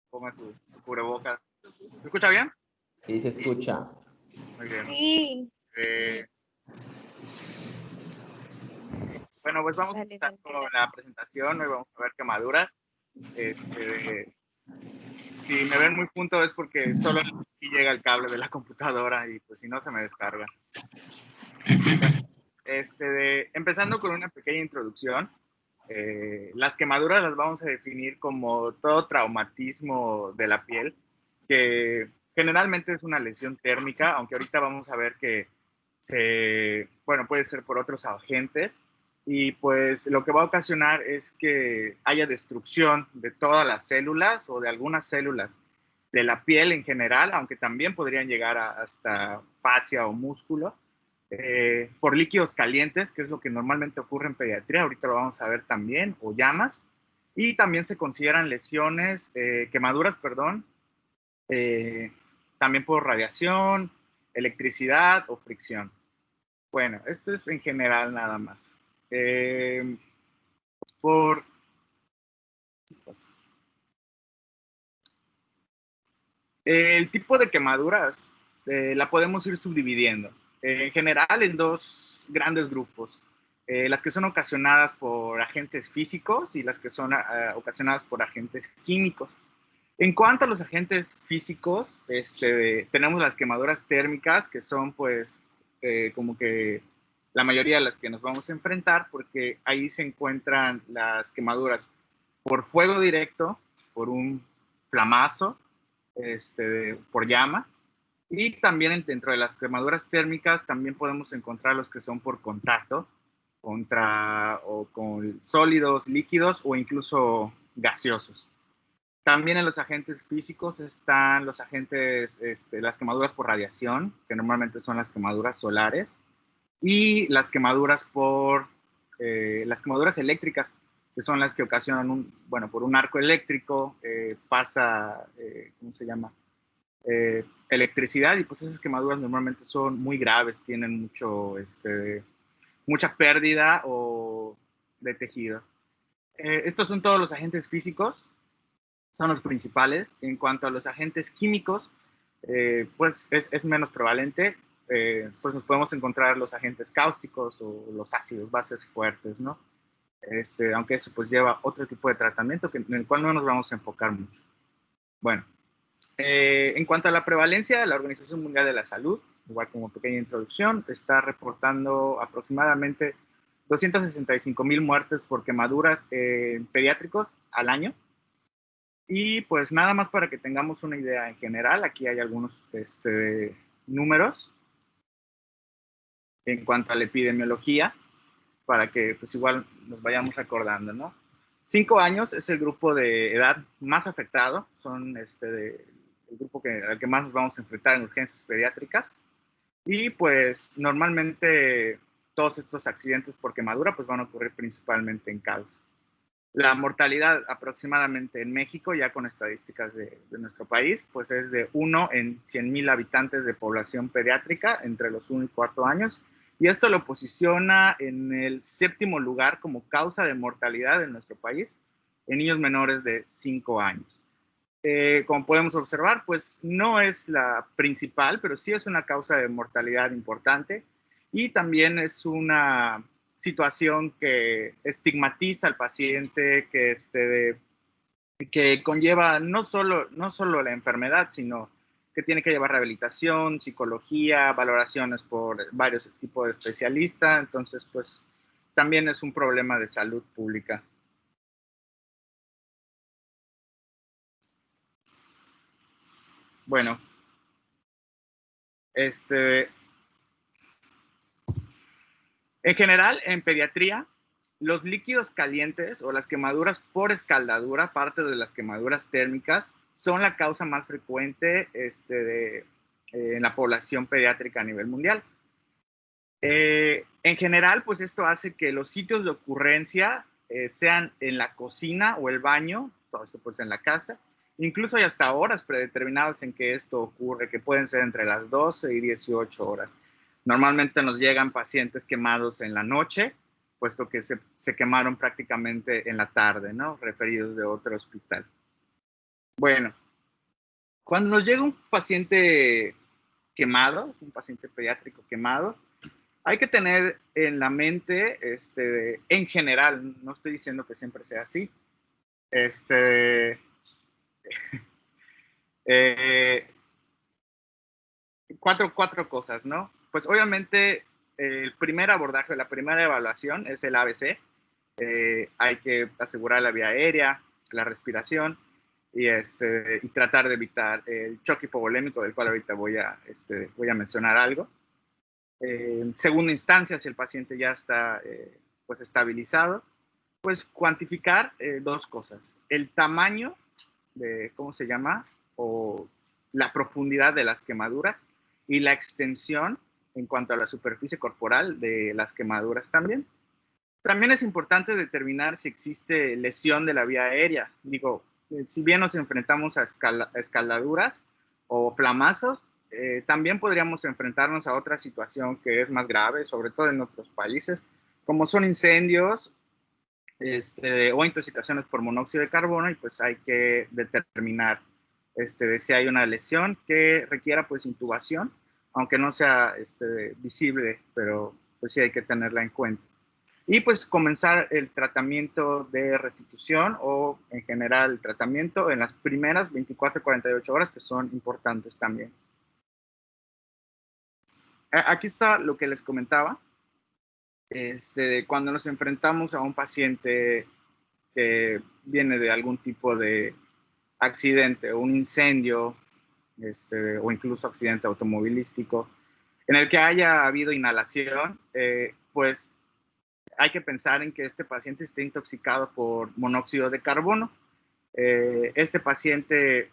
ponga su cubrebocas. ¿Se escucha bien? Sí, se escucha. Muy bien. Sí. Bueno, pues vamos a Dale, empezar dale. con la presentación. Hoy vamos a ver quemaduras. Si me ven muy junto es porque solo aquí llega el cable de la computadora y pues si no se me descarga. Empezando con una pequeña introducción, las quemaduras las vamos a definir como todo traumatismo de la piel, que generalmente es una lesión térmica, aunque ahorita vamos a ver que puede ser por otros agentes, y pues lo que va a ocasionar es que haya destrucción de todas las células o de algunas células de la piel en general, aunque también podrían llegar hasta fascia o músculo, por líquidos calientes, que es lo que normalmente ocurre en pediatría, ahorita lo vamos a ver también, o llamas, y también se consideran lesiones, quemaduras, perdón, también por radiación, electricidad o fricción. Bueno, esto es en general nada más. Por el tipo de quemaduras la podemos ir subdividiendo. En general en dos grandes grupos. Las que son ocasionadas por agentes físicos y las que son ocasionadas por agentes químicos. En cuanto a los agentes físicos, tenemos las quemaduras térmicas, que son pues como que la mayoría de las que nos vamos a enfrentar, porque ahí se encuentran las quemaduras por fuego directo, por un flamazo, por llama, y también dentro de las quemaduras térmicas también podemos encontrar los que son por contacto, o con sólidos, líquidos o incluso gaseosos. También en los agentes físicos están los agentes, las quemaduras por radiación, que normalmente son las quemaduras solares, y las quemaduras las quemaduras eléctricas, que son las que ocasionan por un arco eléctrico, pasa, ¿cómo se llama? Electricidad, y pues esas quemaduras normalmente son muy graves, tienen mucha pérdida de tejido. Estos son todos los agentes físicos, son los principales. En cuanto a los agentes químicos, pues es menos prevalente. Pues nos podemos encontrar los agentes cáusticos o los ácidos, bases fuertes, ¿no? Aunque eso pues lleva otro tipo de tratamiento en el cual no nos vamos a enfocar mucho. Bueno, en cuanto a la prevalencia, la Organización Mundial de la Salud, igual como pequeña introducción, está reportando aproximadamente 265,000 muertes por quemaduras pediátricos al año. Y pues nada más para que tengamos una idea en general, aquí hay algunos números en cuanto a la epidemiología, para que pues igual nos vayamos acordando, ¿no? 5 años es el grupo de edad más afectado, son el grupo al que más nos vamos a enfrentar en urgencias pediátricas, y pues normalmente todos estos accidentes por quemadura pues van a ocurrir principalmente en calza. La mortalidad aproximadamente en México, ya con estadísticas de nuestro país, pues es de 1 en 100,000 habitantes de población pediátrica entre los 1 y 4 años. Y esto lo posiciona en el 7º lugar como causa de mortalidad en nuestro país en niños menores de 5 años. Como podemos observar, pues no es la principal, pero sí es una causa de mortalidad importante, y también es una situación que estigmatiza al paciente, que conlleva no solo la enfermedad, sino que tiene que llevar rehabilitación, psicología, valoraciones por varios tipos de especialistas. Entonces, pues también es un problema de salud pública. Bueno, en general, en pediatría, los líquidos calientes o las quemaduras por escaldadura, parte de las quemaduras térmicas, son la causa más frecuente en la población pediátrica a nivel mundial. En general, pues esto hace que los sitios de ocurrencia sean en la cocina o el baño, todo esto pues en la casa. Incluso hay hasta horas predeterminadas en que esto ocurre, que pueden ser entre las 12 y 18 horas. Normalmente nos llegan pacientes quemados en la noche, puesto que se quemaron prácticamente en la tarde, ¿no? Referidos de otro hospital. Bueno, cuando nos llega un paciente quemado, un paciente pediátrico quemado, hay que tener en la mente, en general, no estoy diciendo que siempre sea así, este, eh, cuatro cosas, ¿no? Pues obviamente el primer abordaje, la primera evaluación es el ABC. Hay que asegurar la vía aérea, la respiración y tratar de evitar el choque hipovolémico, del cual ahorita voy a mencionar algo. En segunda instancia, si el paciente ya está pues estabilizado, pues cuantificar dos cosas. El tamaño de, ¿cómo se llama? O la profundidad de las quemaduras y la extensión en cuanto a la superficie corporal de las quemaduras también. También es importante determinar si existe lesión de la vía aérea. Digo, si bien nos enfrentamos a escaladuras o flamazos, también podríamos enfrentarnos a otra situación que es más grave, sobre todo en otros países, como son incendios o intoxicaciones por monóxido de carbono, y pues hay que determinar de si hay una lesión que requiera pues intubación, aunque no sea visible, pero pues sí hay que tenerla en cuenta. Y pues comenzar el tratamiento de restitución o en general el tratamiento en las primeras 24 a 48 horas, que son importantes también. Aquí está lo que les comentaba. Cuando nos enfrentamos a un paciente que viene de algún tipo de accidente o un incendio, o incluso accidente automovilístico, en el que haya habido inhalación, pues hay que pensar en que este paciente esté intoxicado por monóxido de carbono. Este paciente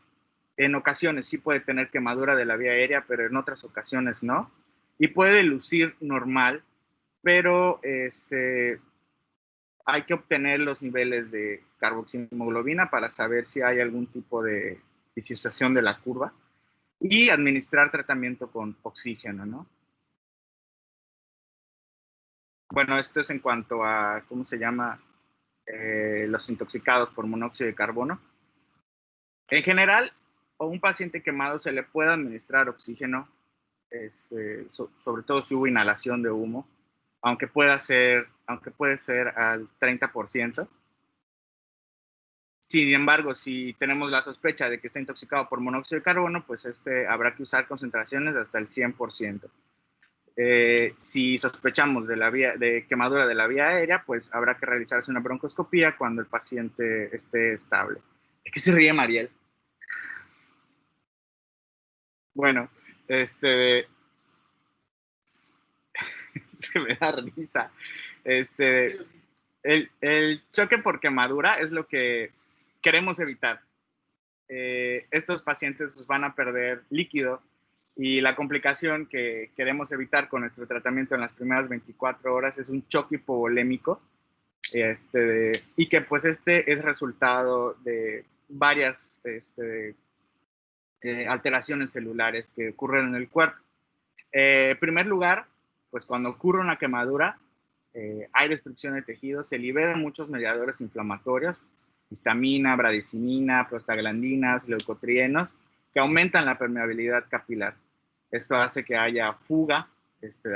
en ocasiones sí puede tener quemadura de la vía aérea, pero en otras ocasiones no. Y puede lucir normal, pero hay que obtener los niveles de carboximoglobina para saber si hay algún tipo de disociación de la curva y administrar tratamiento con oxígeno, ¿no? Bueno, esto es en cuanto a, ¿cómo se llama? Los intoxicados por monóxido de carbono. En general, a un paciente quemado se le puede administrar oxígeno, sobre todo si hubo inhalación de humo, aunque puede ser al 30%. Sin embargo, si tenemos la sospecha de que está intoxicado por monóxido de carbono, pues habrá que usar concentraciones hasta el 100%. Si sospechamos de quemadura de la vía aérea, pues habrá que realizarse una broncoscopía cuando el paciente esté estable. ¿De qué se ríe Mariel? Bueno, este, me da risa. Este, el choque por quemadura es lo que queremos evitar. Estos pacientes pues, van a perder líquido y la complicación que queremos evitar con nuestro tratamiento en las primeras 24 horas es un choque hipovolémico, y que pues es resultado de varias alteraciones celulares que ocurren en el cuerpo. En primer lugar, pues cuando ocurre una quemadura, hay destrucción de tejidos, se liberan muchos mediadores inflamatorios, histamina, bradicimina, prostaglandinas, leucotrienos, que aumentan la permeabilidad capilar. Esto hace que haya fuga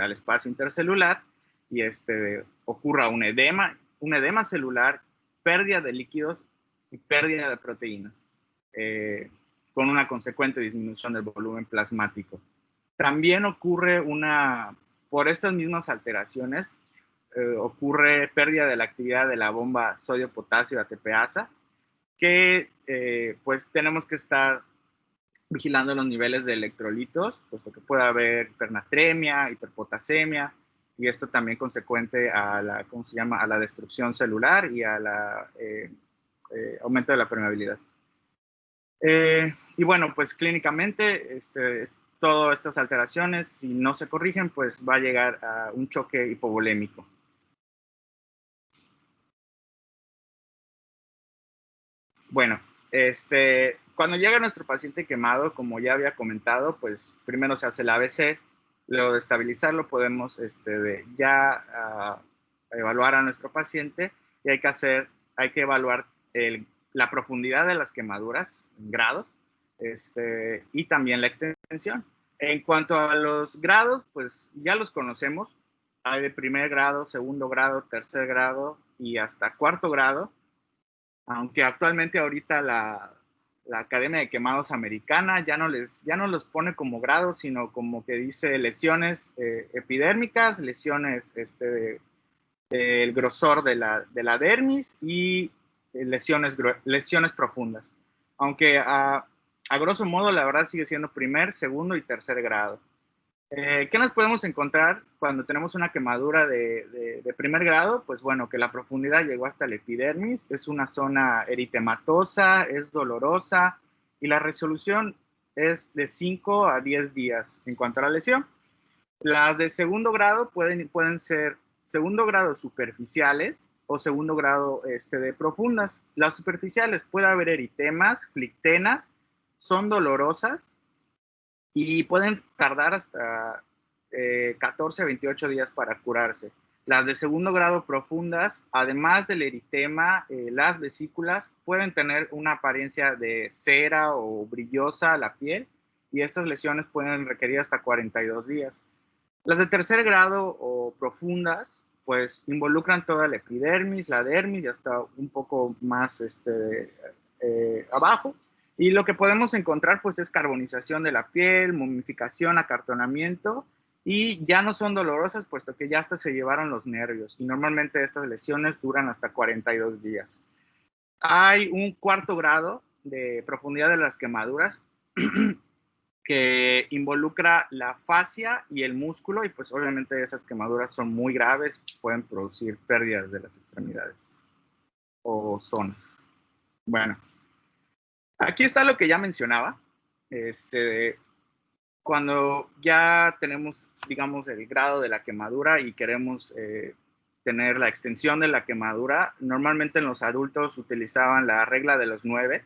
al espacio intercelular y ocurra un edema celular, pérdida de líquidos y pérdida de proteínas, con una consecuente disminución del volumen plasmático. También por estas mismas alteraciones, ocurre pérdida de la actividad de la bomba sodio-potasio ATPasa, que pues tenemos que estar vigilando los niveles de electrolitos, puesto que puede haber hipernatremia, hiperpotasemia, y esto también consecuente a la, ¿cómo se llama?, a la destrucción celular y a la aumento de la permeabilidad. Y bueno, pues clínicamente, todas estas alteraciones, si no se corrigen, pues va a llegar a un choque hipovolémico. Bueno, cuando llega nuestro paciente quemado, como ya había comentado, pues primero se hace el ABC, luego de estabilizarlo podemos ya evaluar a nuestro paciente y hay que evaluar la profundidad de las quemaduras en grados, y también la extensión. En cuanto a los grados, pues ya los conocemos. Hay de primer grado, segundo grado, tercer grado y hasta cuarto grado. Aunque actualmente ahorita la Academia de Quemados Americana ya no los pone como grados, sino como que dice lesiones epidérmicas, lesiones del grosor de la dermis y lesiones profundas. Aunque a grosso modo, la verdad sigue siendo primer, segundo y tercer grado. ¿Qué nos podemos encontrar cuando tenemos una quemadura de primer grado? Pues bueno, que la profundidad llegó hasta el epidermis, es una zona eritematosa, es dolorosa y la resolución es de 5 a 10 días en cuanto a la lesión. Las de segundo grado pueden ser segundo grado superficiales o segundo grado de profundas. Las superficiales puede haber eritemas, flictenas, son dolorosas y pueden tardar hasta 14 a 28 días para curarse. Las de segundo grado profundas, además del eritema, las vesículas pueden tener una apariencia de cera o brillosa a la piel y estas lesiones pueden requerir hasta 42 días. Las de tercer grado o profundas, pues involucran toda la epidermis, la dermis y hasta un poco más abajo. Y lo que podemos encontrar pues es carbonización de la piel, momificación, acartonamiento y ya no son dolorosas puesto que ya hasta se llevaron los nervios y normalmente estas lesiones duran hasta 42 días. Hay un cuarto grado de profundidad de las quemaduras que involucra la fascia y el músculo y pues obviamente esas quemaduras son muy graves, pueden producir pérdidas de las extremidades o zonas. Bueno, aquí está lo que ya mencionaba. Cuando ya tenemos, digamos, el grado de la quemadura y queremos tener la extensión de la quemadura, normalmente en los adultos utilizaban la regla de los 9.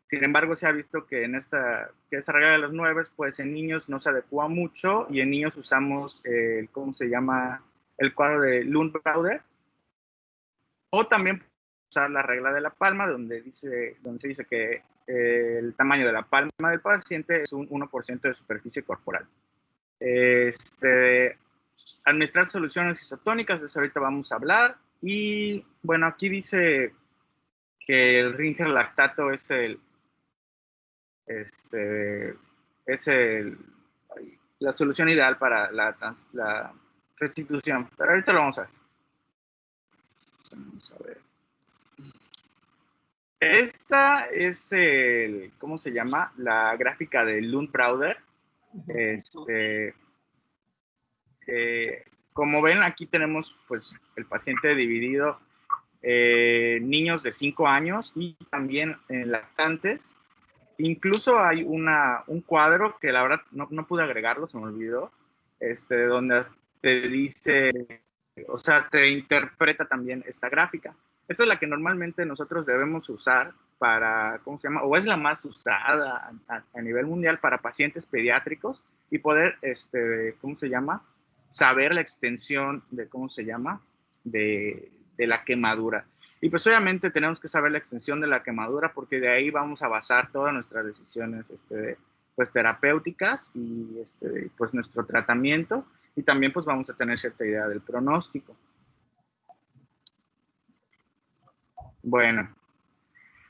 Sin embargo, se ha visto que esa regla de los 9, pues en niños no se adecua mucho y en niños usamos, ¿cómo se llama? El cuadro de Lund-Brauder. O también usar la regla de la palma, donde se dice que el tamaño de la palma del paciente es un 1% de superficie corporal. Administrar soluciones isotónicas, de eso ahorita vamos a hablar. Y bueno, aquí dice que el Ringer lactato es la solución ideal para la restitución. Pero ahorita lo vamos a ver. Vamos a ver. Esta es ¿cómo se llama? La gráfica de Lund-Brauder. Como ven, aquí tenemos pues el paciente dividido niños de 5 años y también lactantes. Incluso hay un cuadro que la verdad no pude agregarlo, se me olvidó, donde te dice, o sea, te interpreta también esta gráfica. Esta es la que normalmente nosotros debemos usar para, ¿cómo se llama? O es la más usada a nivel mundial para pacientes pediátricos y poder, ¿cómo se llama? Saber la extensión de, ¿cómo se llama? De la quemadura. Y pues obviamente tenemos que saber la extensión de la quemadura porque de ahí vamos a basar todas nuestras decisiones pues terapéuticas y pues nuestro tratamiento y también pues vamos a tener cierta idea del pronóstico. Bueno,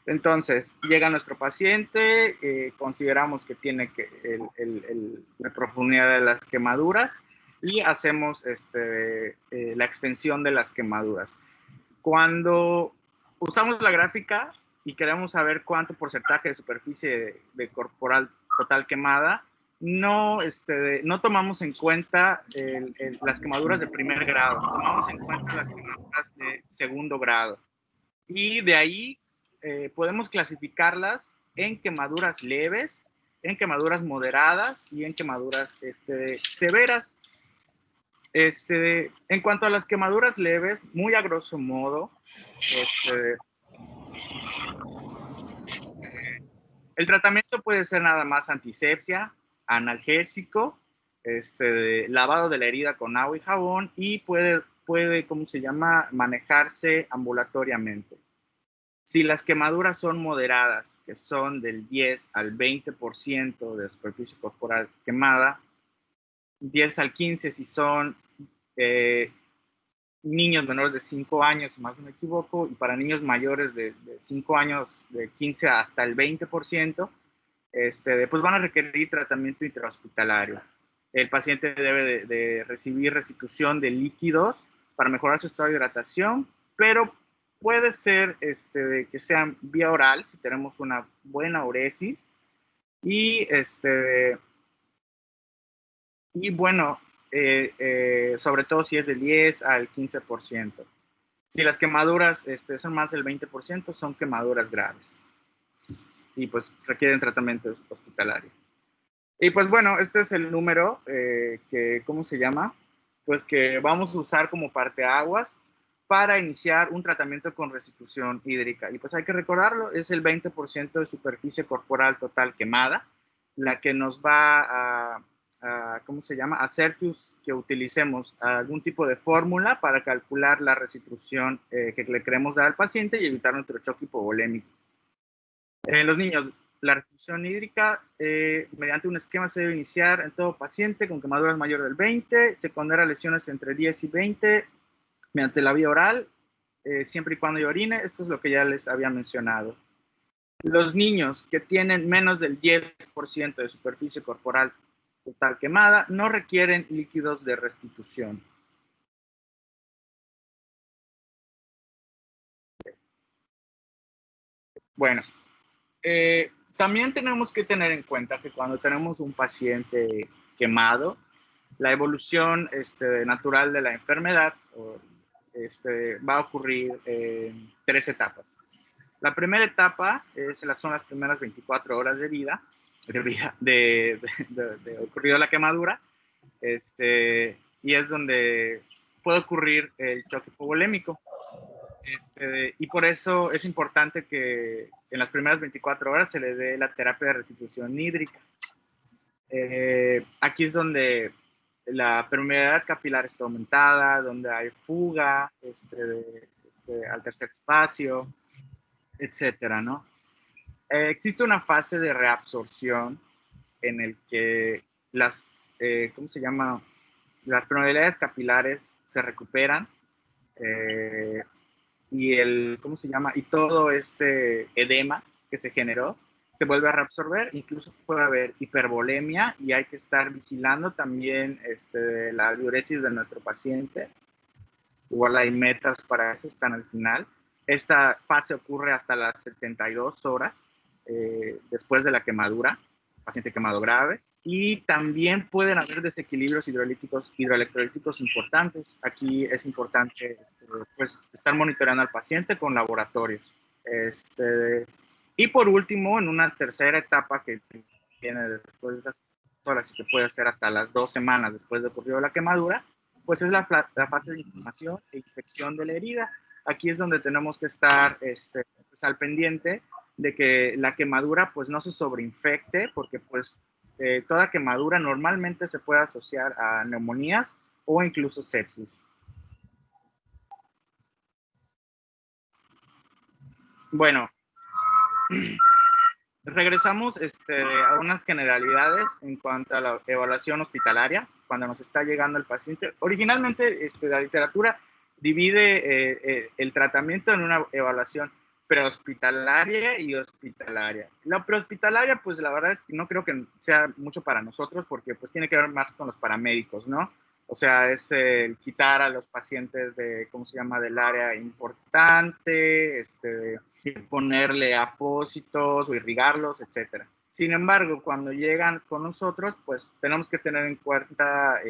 entonces llega nuestro paciente, consideramos que tiene la profundidad de las quemaduras y hacemos la extensión de las quemaduras. Cuando usamos la gráfica y queremos saber cuánto porcentaje de superficie de corporal total quemada, no tomamos en cuenta las quemaduras de primer grado, tomamos en cuenta las quemaduras de segundo grado. Y de ahí podemos clasificarlas en quemaduras leves, en quemaduras moderadas y en quemaduras severas. En cuanto a las quemaduras leves, muy a grosso modo, el tratamiento puede ser nada más antisepsia, analgésico, lavado de la herida con agua y jabón y puede, ¿cómo se llama?, manejarse ambulatoriamente. Si las quemaduras son moderadas, que son del 10 al 20% de superficie corporal quemada, 10 al 15 si son niños menores de 5 años, si más no me equivoco, y para niños mayores de 5 años, de 15 hasta el 20%, pues van a requerir tratamiento intrahospitalario. El paciente debe de recibir restitución de líquidos para mejorar su estado de hidratación, pero puede ser que sea vía oral si tenemos una buena uresis y, y bueno, sobre todo si es del 10 al 15%. Si las quemaduras son más del 20%, son quemaduras graves y pues requieren tratamiento hospitalario. Y pues bueno, este es el número que, ¿cómo se llama? Pues que vamos a usar como parteaguas para iniciar un tratamiento con restitución hídrica. Y pues hay que recordarlo, es el 20% de superficie corporal total quemada, la que nos va ¿cómo se llama? Hacer que utilicemos algún tipo de fórmula para calcular la restitución que le queremos dar al paciente y evitar nuestro choque hipovolémico. En los niños, la restitución hídrica mediante un esquema se debe iniciar en todo paciente con quemaduras mayor del 20, secundaria a lesiones entre 10 y 20, mediante la vía oral, siempre y cuando orine. Esto es lo que ya les había mencionado. Los niños que tienen menos del 10% de superficie corporal total quemada no requieren líquidos de restitución. Bueno, también tenemos que tener en cuenta que cuando tenemos un paciente quemado, la evolución natural de la enfermedad va a ocurrir en 3 etapas. La primera etapa son las primeras 24 horas de vida, de ocurrido la quemadura, y es donde puede ocurrir el choque hipovolémico. Y por eso es importante que en las primeras 24 horas se le dé la terapia de restitución hídrica. Aquí es donde la permeabilidad capilar está aumentada, donde hay fuga al tercer espacio, etcétera, ¿no? Existe una fase de reabsorción en el que ¿cómo se llama? Las permeabilidades capilares se recuperan ¿cómo se llama? Y todo este edema que se generó se vuelve a reabsorber, incluso puede haber hipervolemia y hay que estar vigilando también la diuresis de nuestro paciente. Igual hay metas para eso, están al final. Esta fase ocurre hasta las 72 horas después de la quemadura, paciente quemado grave. Y también pueden haber desequilibrios hidroelectrolíticos importantes. Aquí es importante pues, estar monitoreando al paciente con laboratorios. Y por último, en una tercera etapa que viene después de esas horas y que puede ser hasta las 2 semanas después de ocurrido la quemadura, pues es la fase de inflamación e infección de la herida. Aquí es donde tenemos que estar pues, al pendiente de que la quemadura pues no se sobreinfecte, porque pues toda quemadura normalmente se puede asociar a neumonías o incluso sepsis. Bueno, regresamos a unas generalidades en cuanto a la evaluación hospitalaria cuando nos está llegando el paciente. Originalmente la literatura divide el tratamiento en una evaluación prehospitalaria y hospitalaria. La prehospitalaria, pues la verdad es que no creo que sea mucho para nosotros porque pues tiene que ver más con los paramédicos, ¿no? O sea, es el quitar a los pacientes de, ¿cómo se llama?, del área importante, ponerle apósitos o irrigarlos, etcétera. Sin embargo, cuando llegan con nosotros, pues tenemos que tener en cuenta,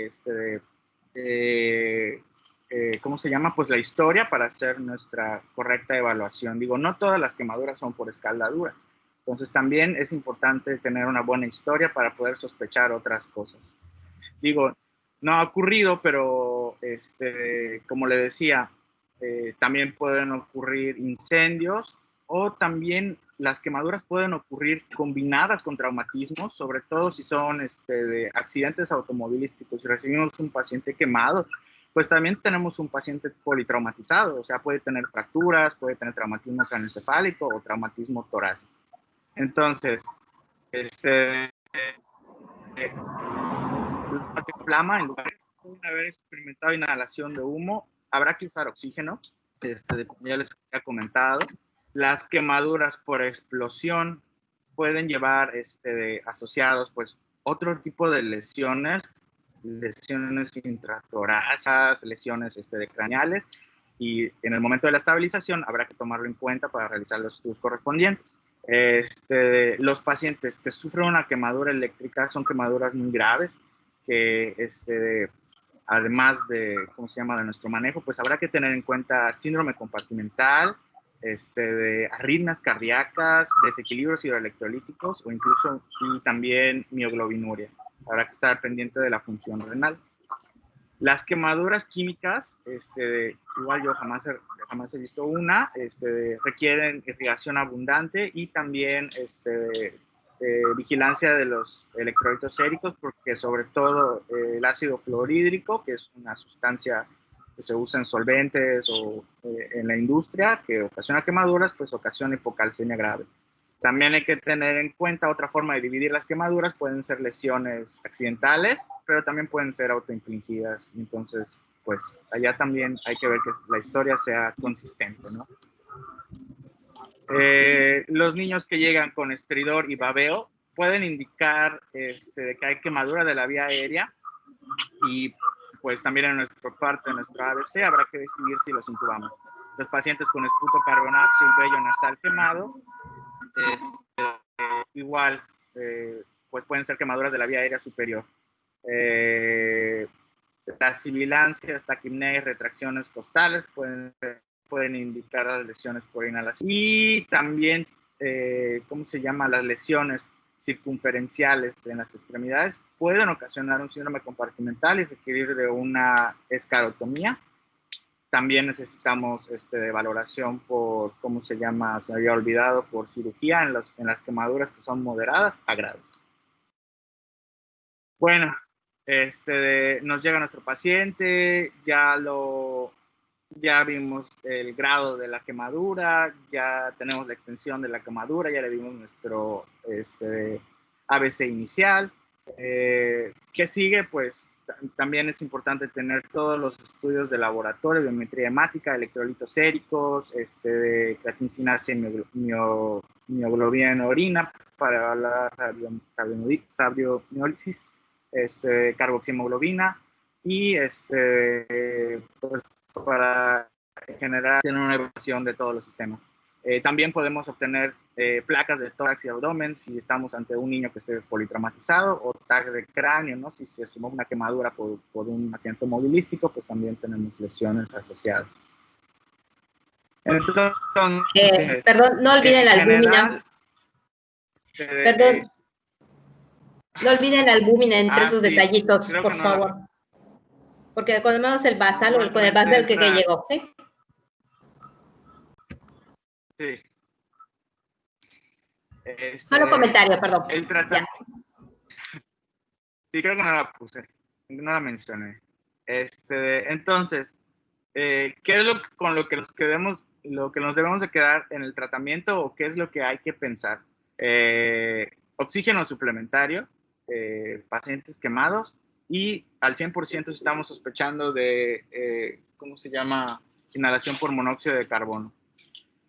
¿cómo se llama? Pues la historia para hacer nuestra correcta evaluación. Digo, no todas las quemaduras son por escaldadura. Entonces también es importante tener una buena historia para poder sospechar otras cosas. Digo, no ha ocurrido, pero como le decía, también pueden ocurrir incendios o también las quemaduras pueden ocurrir combinadas con traumatismos, sobre todo si son de accidentes automovilísticos. Si recibimos un paciente quemado, pues también tenemos un paciente politraumatizado, o sea, puede tener fracturas, puede tener traumatismo craneoencefálico o traumatismo torácico. Entonces, flama, en lugar de haber experimentado inhalación de humo, habrá que usar oxígeno, como ya les había comentado. Las quemaduras por explosión pueden llevar asociados pues otro tipo de lesiones intratorácicas, lesiones craneales, y en el momento de la estabilización habrá que tomarlo en cuenta para realizar los estudios correspondientes. Los pacientes que sufren una quemadura eléctrica son quemaduras muy graves que además de, ¿cómo se llama?, de nuestro manejo, pues habrá que tener en cuenta síndrome compartimental, de arritmias cardíacas, desequilibrios hidroelectrolíticos o incluso y también mioglobinuria. Habrá que estar pendiente de la función renal. Las quemaduras químicas, igual yo jamás he visto una, requieren irrigación abundante y también vigilancia de los electrolitos séricos, porque sobre todo el ácido fluorhídrico, que es una sustancia que se usa en solventes o en la industria, que ocasiona quemaduras, pues ocasiona hipocalcemia grave. También hay que tener en cuenta otra forma de dividir las quemaduras, pueden ser lesiones accidentales, pero también pueden ser autoinfligidas. Entonces, pues allá también hay que ver que la historia sea consistente, ¿no? Los niños que llegan con estridor y babeo pueden indicar que hay quemadura de la vía aérea, y pues también en nuestra parte, en nuestro ABC, habrá que decidir si los intubamos. Los pacientes con esputo carbonáceo y vello nasal quemado, igual, pues pueden ser quemaduras de la vía aérea superior. Las sibilancias, taquipneas, retracciones costales pueden indicar las lesiones por inhalación. Y también, ¿cómo se llama? Las lesiones circunferenciales en las extremidades pueden ocasionar un síndrome compartimental y requerir de una escarotomía. También necesitamos de valoración por, ¿cómo se llama? Se había olvidado, por cirugía en las quemaduras que son moderadas a graves. Bueno, nos llega nuestro paciente, ya vimos el grado de la quemadura, ya tenemos la extensión de la quemadura, ya le dimos nuestro ABC inicial. ¿Qué sigue? Pues también es importante tener todos los estudios de laboratorio, biometría hemática, electrolitos séricos, creatincinasa y mioglobina en orina para la rabiomiólisis, carboxiemoglobina y pues, para generar una evaluación de todos los sistemas. También podemos obtener placas de tórax y abdomen si estamos ante un niño que esté politraumatizado, o tag de cráneo, ¿no? Si se sumó una quemadura por un accidente movilístico, pues también tenemos lesiones asociadas. Entonces, perdón, no olviden la albúmina. Perdón, no olviden la albúmina entre esos detallitos, por favor. Porque cuando vemos el basal o con el basal que llegó, ¿sí? Sí. Solo comentario, perdón. Sí, creo que no la puse, no la mencioné. Entonces, ¿qué es con lo que nos debemos de quedar en el tratamiento, o qué es lo que hay que pensar? Oxígeno suplementario, pacientes quemados, y al 100% estamos sospechando de, ¿cómo se llama?, inhalación por monóxido de carbono.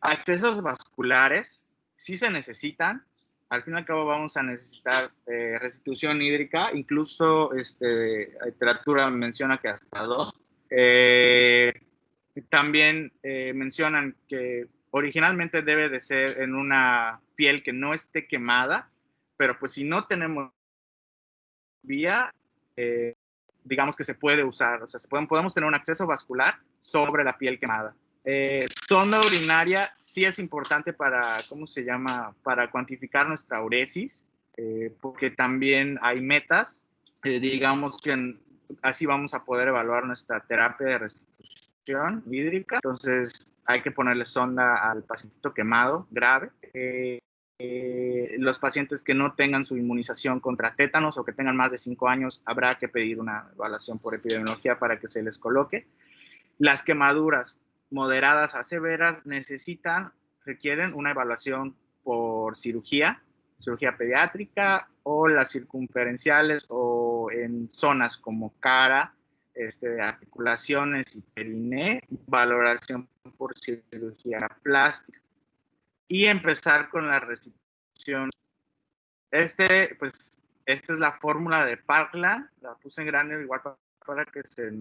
Accesos vasculares sí se necesitan. Al fin y al cabo vamos a necesitar restitución hídrica, incluso la literatura menciona que hasta 2. También mencionan que originalmente debe de ser en una piel que no esté quemada, pero pues si no tenemos vía, digamos que se puede usar, o sea, podemos tener un acceso vascular sobre la piel quemada. Sonda urinaria sí es importante para, ¿cómo se llama?, para cuantificar nuestra uresis, porque también hay metas, digamos que así vamos a poder evaluar nuestra terapia de restitución hídrica. Entonces hay que ponerle sonda al pacientito quemado grave. los pacientes que no tengan su inmunización contra tétanos o que tengan más de 5 años, habrá que pedir una evaluación por epidemiología para que se les coloque. Las quemaduras moderadas a severas requieren una evaluación por cirugía pediátrica, o las circunferenciales o en zonas como cara, articulaciones y periné, valoración por cirugía plástica. Y empezar con la restitución. Esta es la fórmula de Parkland, la puse en grande igual para que se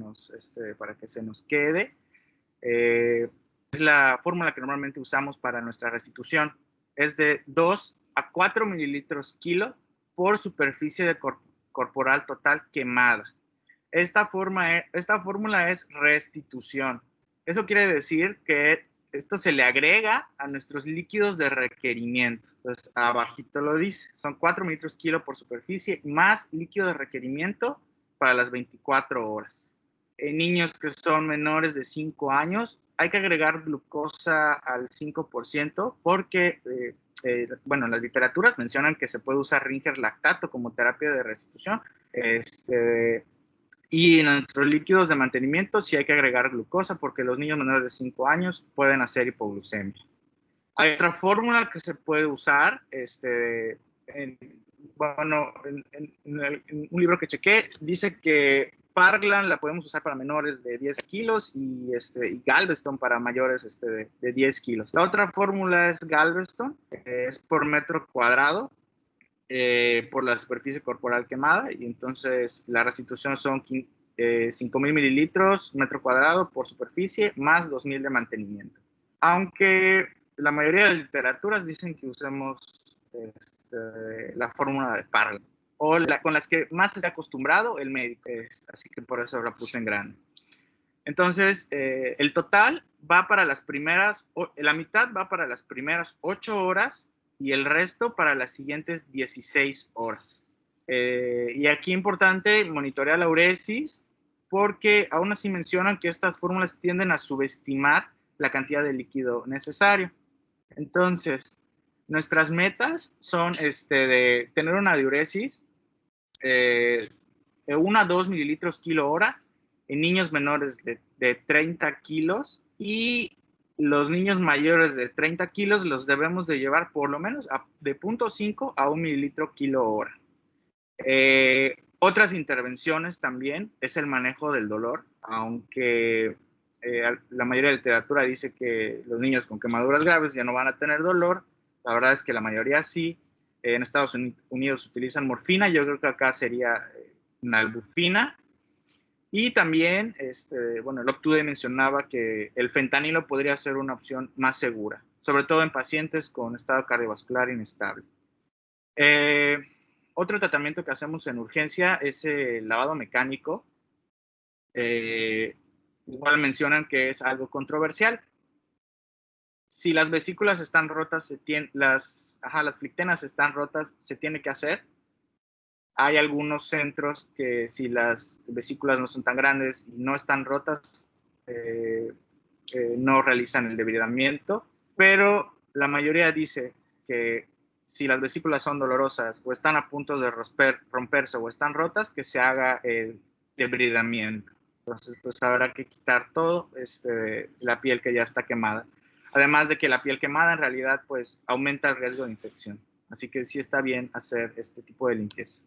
nos quede. Es la fórmula que normalmente usamos para nuestra restitución. Es de 2 a 4 mililitros kilo por superficie corporal total quemada. Esta fórmula es restitución. Eso quiere decir que esto se le agrega a nuestros líquidos de requerimiento. Entonces, abajito lo dice, son 4 mililitros kilo por superficie más líquido de requerimiento para las 24 horas. En niños que son menores de 5 años, hay que agregar glucosa al 5% porque, las literaturas mencionan que se puede usar Ringer lactato como terapia de restitución. Y en nuestros líquidos de mantenimiento sí hay que agregar glucosa porque los niños menores de 5 años pueden hacer hipoglucemia. Hay otra fórmula que se puede usar, en un libro que chequé, dice que Parkland la podemos usar para menores de 10 kilos y Galveston para mayores de 10 kilos. La otra fórmula es Galveston, es por metro cuadrado, por la superficie corporal quemada, y entonces la restitución son 5,000 mililitros metro cuadrado por superficie más 2,000 de mantenimiento. Aunque la mayoría de las literaturas dicen que usemos la fórmula de Parkland, o con las que más se ha acostumbrado el médico, así que por eso la puse en grande. Entonces, el total va para la mitad va para las primeras 8 horas y el resto para las siguientes 16 horas. Y aquí importante monitorear la uresis, porque aún así mencionan que estas fórmulas tienden a subestimar la cantidad de líquido necesario. Entonces, nuestras metas son de tener una diuresis de 1 a 2 mililitros kilo hora en niños menores de 30 kilos, y los niños mayores de 30 kilos los debemos de llevar por lo menos de 0.5 a 1 mililitro kilo hora. Otras intervenciones también es el manejo del dolor, aunque la mayoría de la literatura dice que los niños con quemaduras graves ya no van a tener dolor. La verdad es que la mayoría sí. En Estados Unidos utilizan morfina, yo creo que acá sería nalbufina. Y también, el Optude mencionaba que el fentanilo podría ser una opción más segura, sobre todo en pacientes con estado cardiovascular inestable. Otro tratamiento que hacemos en urgencia es el lavado mecánico. Igual mencionan que es algo controversial. Si las vesículas están rotas, las flictenas están rotas, se tiene que hacer. Hay algunos centros que si las vesículas no son tan grandes y no están rotas, no realizan el debridamiento, pero la mayoría dice que si las vesículas son dolorosas o están a punto de romperse o están rotas, que se haga el debridamiento. Entonces, pues habrá que quitar todo la piel que ya está quemada. Además de que la piel quemada en realidad pues aumenta el riesgo de infección. Así que sí está bien hacer este tipo de limpieza.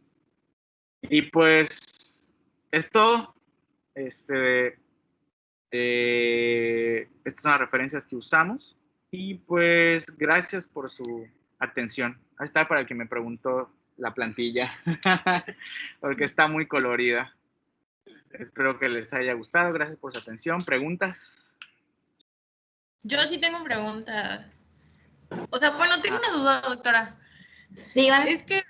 Y pues es todo. Estas son las referencias que usamos. Y pues gracias por su atención. Ahí está para el que me preguntó la plantilla, porque está muy colorida. Espero que les haya gustado. Gracias por su atención. ¿Preguntas? Yo sí tengo preguntas. O sea, bueno, tengo una duda, doctora. Dígame. Es que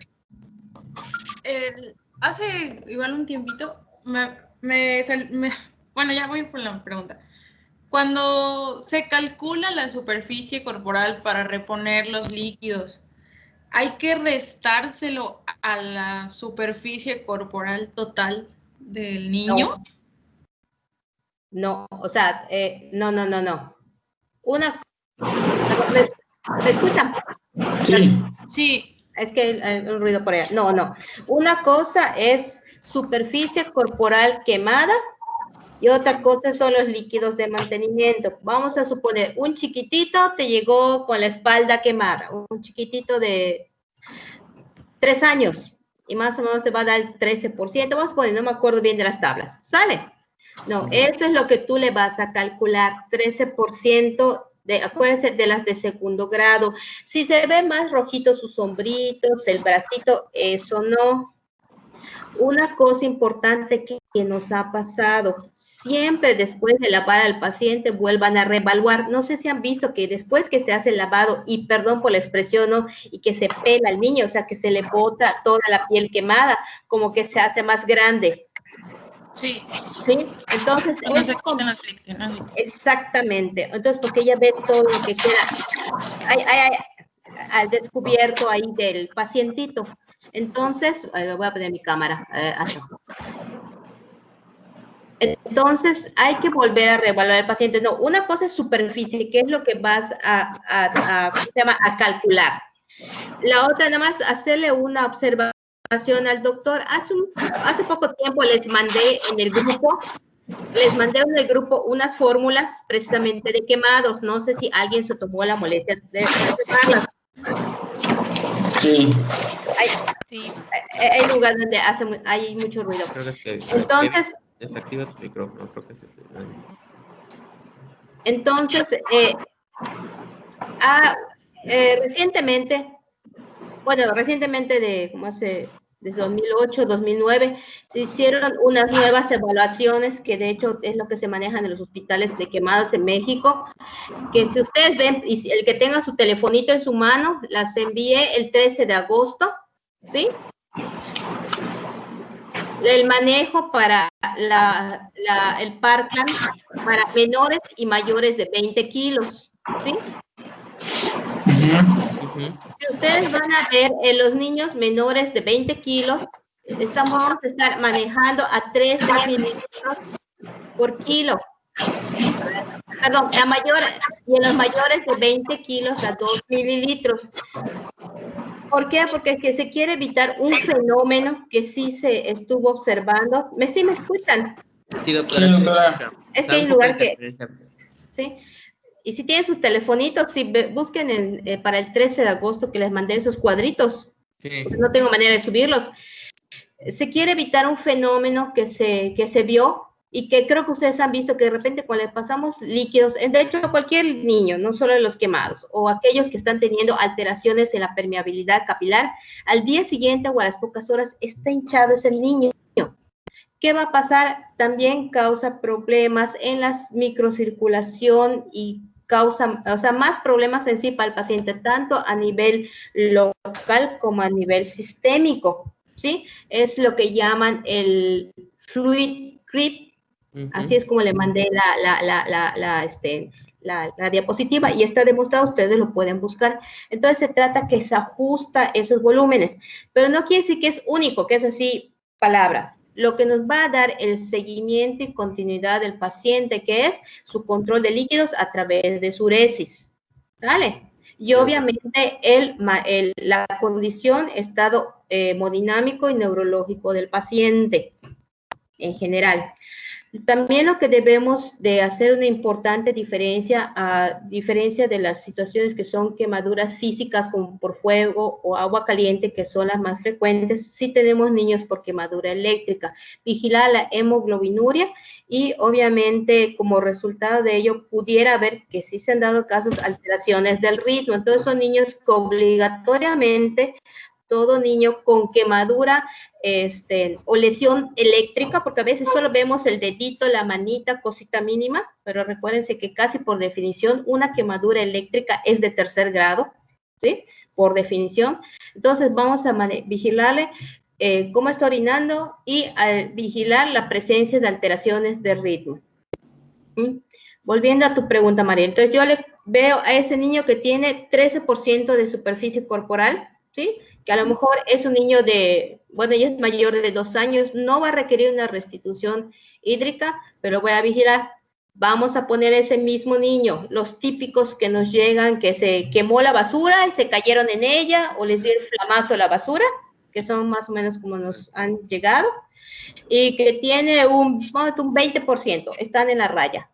hace igual un tiempito, bueno, ya voy por la pregunta. Cuando se calcula la superficie corporal para reponer los líquidos, ¿hay que restárselo a la superficie corporal total del niño? No, o sea, no. ¿Me escuchan? Sí. Sí. Es que hay un ruido por allá. No. Una cosa es superficie corporal quemada y otra cosa son los líquidos de mantenimiento. Vamos a suponer, un chiquitito te llegó con la espalda quemada, un chiquitito de 3 años y más o menos te va a dar el 13%. Vamos a poner, no me acuerdo bien de las tablas. ¿Sale? No, eso es lo que tú le vas a calcular, 13%. Acuérdense de las de segundo grado. Si se ve más rojito sus hombritos, el bracito, eso no. Una cosa importante que nos ha pasado, siempre después de lavar al paciente vuelvan a reevaluar. No sé si han visto que después que se hace el lavado, y perdón por la expresión, ¿no? Y que se pela al niño, o sea, que se le bota toda la piel quemada, como que se hace más grande. Sí. ¿Sí? Entonces, no se quitan las fricciones. Exactamente. Entonces, porque ella ve todo lo que queda al descubierto ahí del pacientito. Entonces, voy a poner mi cámara. Entonces, hay que volver a reevaluar al paciente. No, una cosa es superficie, que es lo que vas a calcular. La otra, nada más hacerle una observación al doctor. Hace poco tiempo les mandé en el grupo unas fórmulas precisamente de quemados. No sé si alguien se tomó la molestia de observarlas. Sí. Hay lugares donde hay mucho ruido. Entonces, desactiva tu micrófono, creo que se te... Entonces, recientemente desde 2008, 2009, se hicieron unas nuevas evaluaciones que de hecho es lo que se manejan en los hospitales de quemados en México, que si ustedes ven, y el que tenga su telefonito en su mano, las envié el 13 de agosto, ¿sí? El manejo para el Parkland para menores y mayores de 20 kilos, ¿sí? Si ustedes van a ver en los niños menores de 20 kilos, vamos a estar manejando a 13 mililitros por kilo. Perdón, y en los mayores de 20 kilos a 2 mililitros. ¿Por qué? Porque es que se quiere evitar un fenómeno que sí se estuvo observando. ¿Sí me escuchan? Sí, doctora. Es que hay un lugar que... ¿sí? Y si tienen sus telefonitos, busquen para el 13 de agosto que les mandé esos cuadritos. Sí. No tengo manera de subirlos. Se quiere evitar un fenómeno que se vio y que creo que ustedes han visto que de repente cuando le pasamos líquidos, de hecho a cualquier niño, no solo los quemados, o aquellos que están teniendo alteraciones en la permeabilidad capilar, al día siguiente o a las pocas horas está hinchado ese niño. ¿Qué va a pasar? También causa problemas en la microcirculación y causa, más problemas en sí para el paciente, tanto a nivel local como a nivel sistémico, ¿sí? Es lo que llaman el fluid creep. Así es como le mandé la diapositiva y está demostrado, ustedes lo pueden buscar. Entonces se trata que se ajusta esos volúmenes, pero no quiere decir que es único, que es así, palabras. Lo que nos va a dar el seguimiento y continuidad del paciente, que es su control de líquidos a través de su uresis, ¿vale? Y obviamente la condición, estado hemodinámico y neurológico del paciente en general. También lo que debemos de hacer una importante diferencia, a diferencia de las situaciones que son quemaduras físicas como por fuego o agua caliente, que son las más frecuentes, sí tenemos niños por quemadura eléctrica. Vigilar la hemoglobinuria y obviamente como resultado de ello pudiera haber que sí se han dado casos alteraciones del ritmo. Entonces son niños que obligatoriamente todo niño con quemadura o lesión eléctrica, porque a veces solo vemos el dedito, la manita, cosita mínima, pero recuérdense que casi por definición una quemadura eléctrica es de tercer grado, ¿sí? Por definición. Entonces vamos a vigilarle cómo está orinando y vigilar la presencia de alteraciones de ritmo. Volviendo a tu pregunta, María. Entonces yo le veo a ese niño que tiene 13% de superficie corporal, ¿sí? Que a lo mejor es un niño ya es mayor de 2 años, no va a requerir una restitución hídrica, pero voy a vigilar. Vamos a poner ese mismo niño, los típicos que nos llegan, que se quemó la basura y se cayeron en ella, o les dio el flamazo a la basura, que son más o menos como nos han llegado, y que tiene un 20%, están en la raya.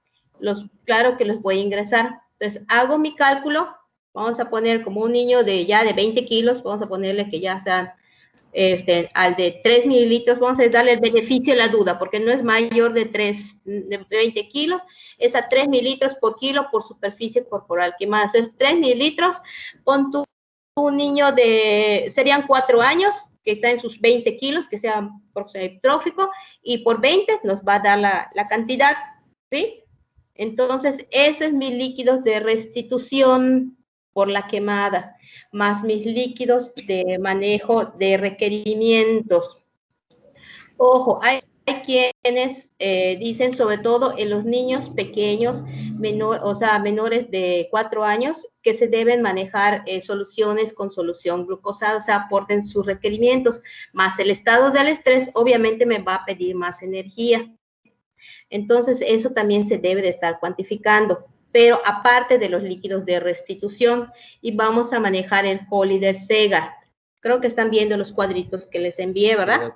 Claro que los voy a ingresar. Entonces, hago mi cálculo, vamos a poner como un niño de 20 kilos, vamos a ponerle que ya sean, al de 3 mililitros, vamos a darle el beneficio de la duda, porque no es mayor de 20 kilos, es a 3 mililitros por kilo por superficie corporal quemada. Entonces, 3 mililitros, pon un niño serían 4 años, que está en sus 20 kilos, que sea trófico, y por 20 nos va a dar la cantidad, ¿sí? Entonces, eso es mis líquidos de restitución por la quemada, más mis líquidos de manejo de requerimientos. Ojo, hay quienes dicen, sobre todo en los niños pequeños, menores de 4 años, que se deben manejar soluciones con solución glucosada, o sea, aporten sus requerimientos, más el estado del estrés, obviamente me va a pedir más energía. Entonces, eso también se debe de estar cuantificando, pero aparte de los líquidos de restitución, y vamos a manejar el Holiday-Segar. Creo que están viendo los cuadritos que les envié, ¿verdad?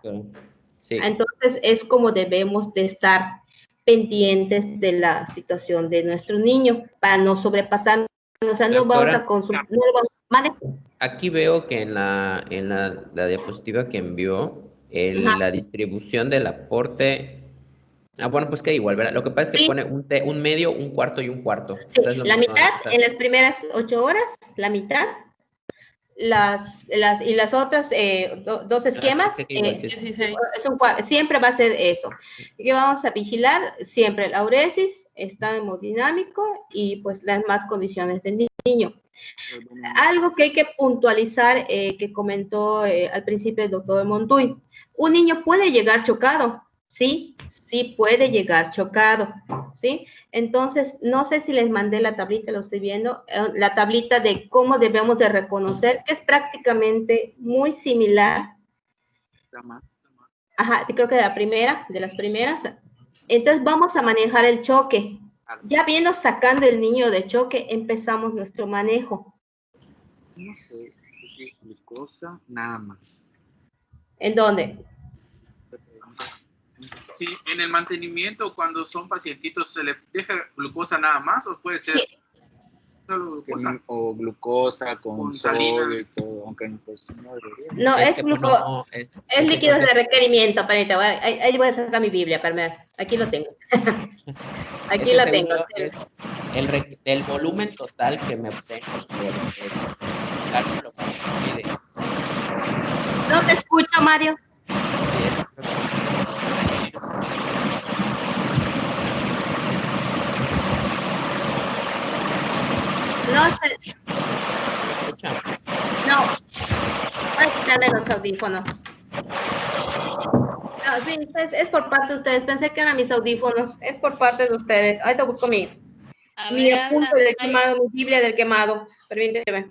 Sí. Entonces, es como debemos de estar pendientes de la situación de nuestro niño, para no sobrepasar, o sea, no vamos a consumir, no vamos a manejar. Aquí veo que en la diapositiva que envió, la distribución del aporte... bueno, pues que igual, ¿verdad? Lo que pasa es que sí, pone un medio, un cuarto y un cuarto. Sí, o sea, la mitad en las primeras 8 horas, la mitad, y las otras 2 esquemas, siempre va a ser eso. Y vamos a vigilar siempre el auresis, está hemodinámico y pues las más condiciones del niño. Algo que hay que puntualizar, que comentó al principio el doctor Montuy, un niño puede llegar chocado. Sí, sí puede llegar chocado, ¿sí? Entonces, no sé si les mandé la tablita, lo estoy viendo, la tablita de cómo debemos de reconocer, que es prácticamente muy similar. Ajá, creo que de las primeras. Entonces, vamos a manejar el choque. Ya viendo sacando el niño de choque, empezamos nuestro manejo. No sé, es glucosa, nada más. ¿En dónde? Sí, en el mantenimiento, cuando son pacientitos, ¿se le deja glucosa nada más o puede ser solo glucosa? O glucosa con salina y todo, aunque pues, no debería. No, es glucosa, es líquidos de requerimiento, panita. Ahí voy a sacar mi Biblia, aquí lo tengo. Aquí lo tengo. Es el volumen total que me obtengo por el cálculo que pide. No te escucho, Mario. No sé. No. Voy a quitarle los audífonos. No, sí, es por parte de ustedes. Pensé que eran mis audífonos. Es por parte de ustedes. Ahorita busco mi apunte del quemado, mi Biblia del quemado. Permíteme.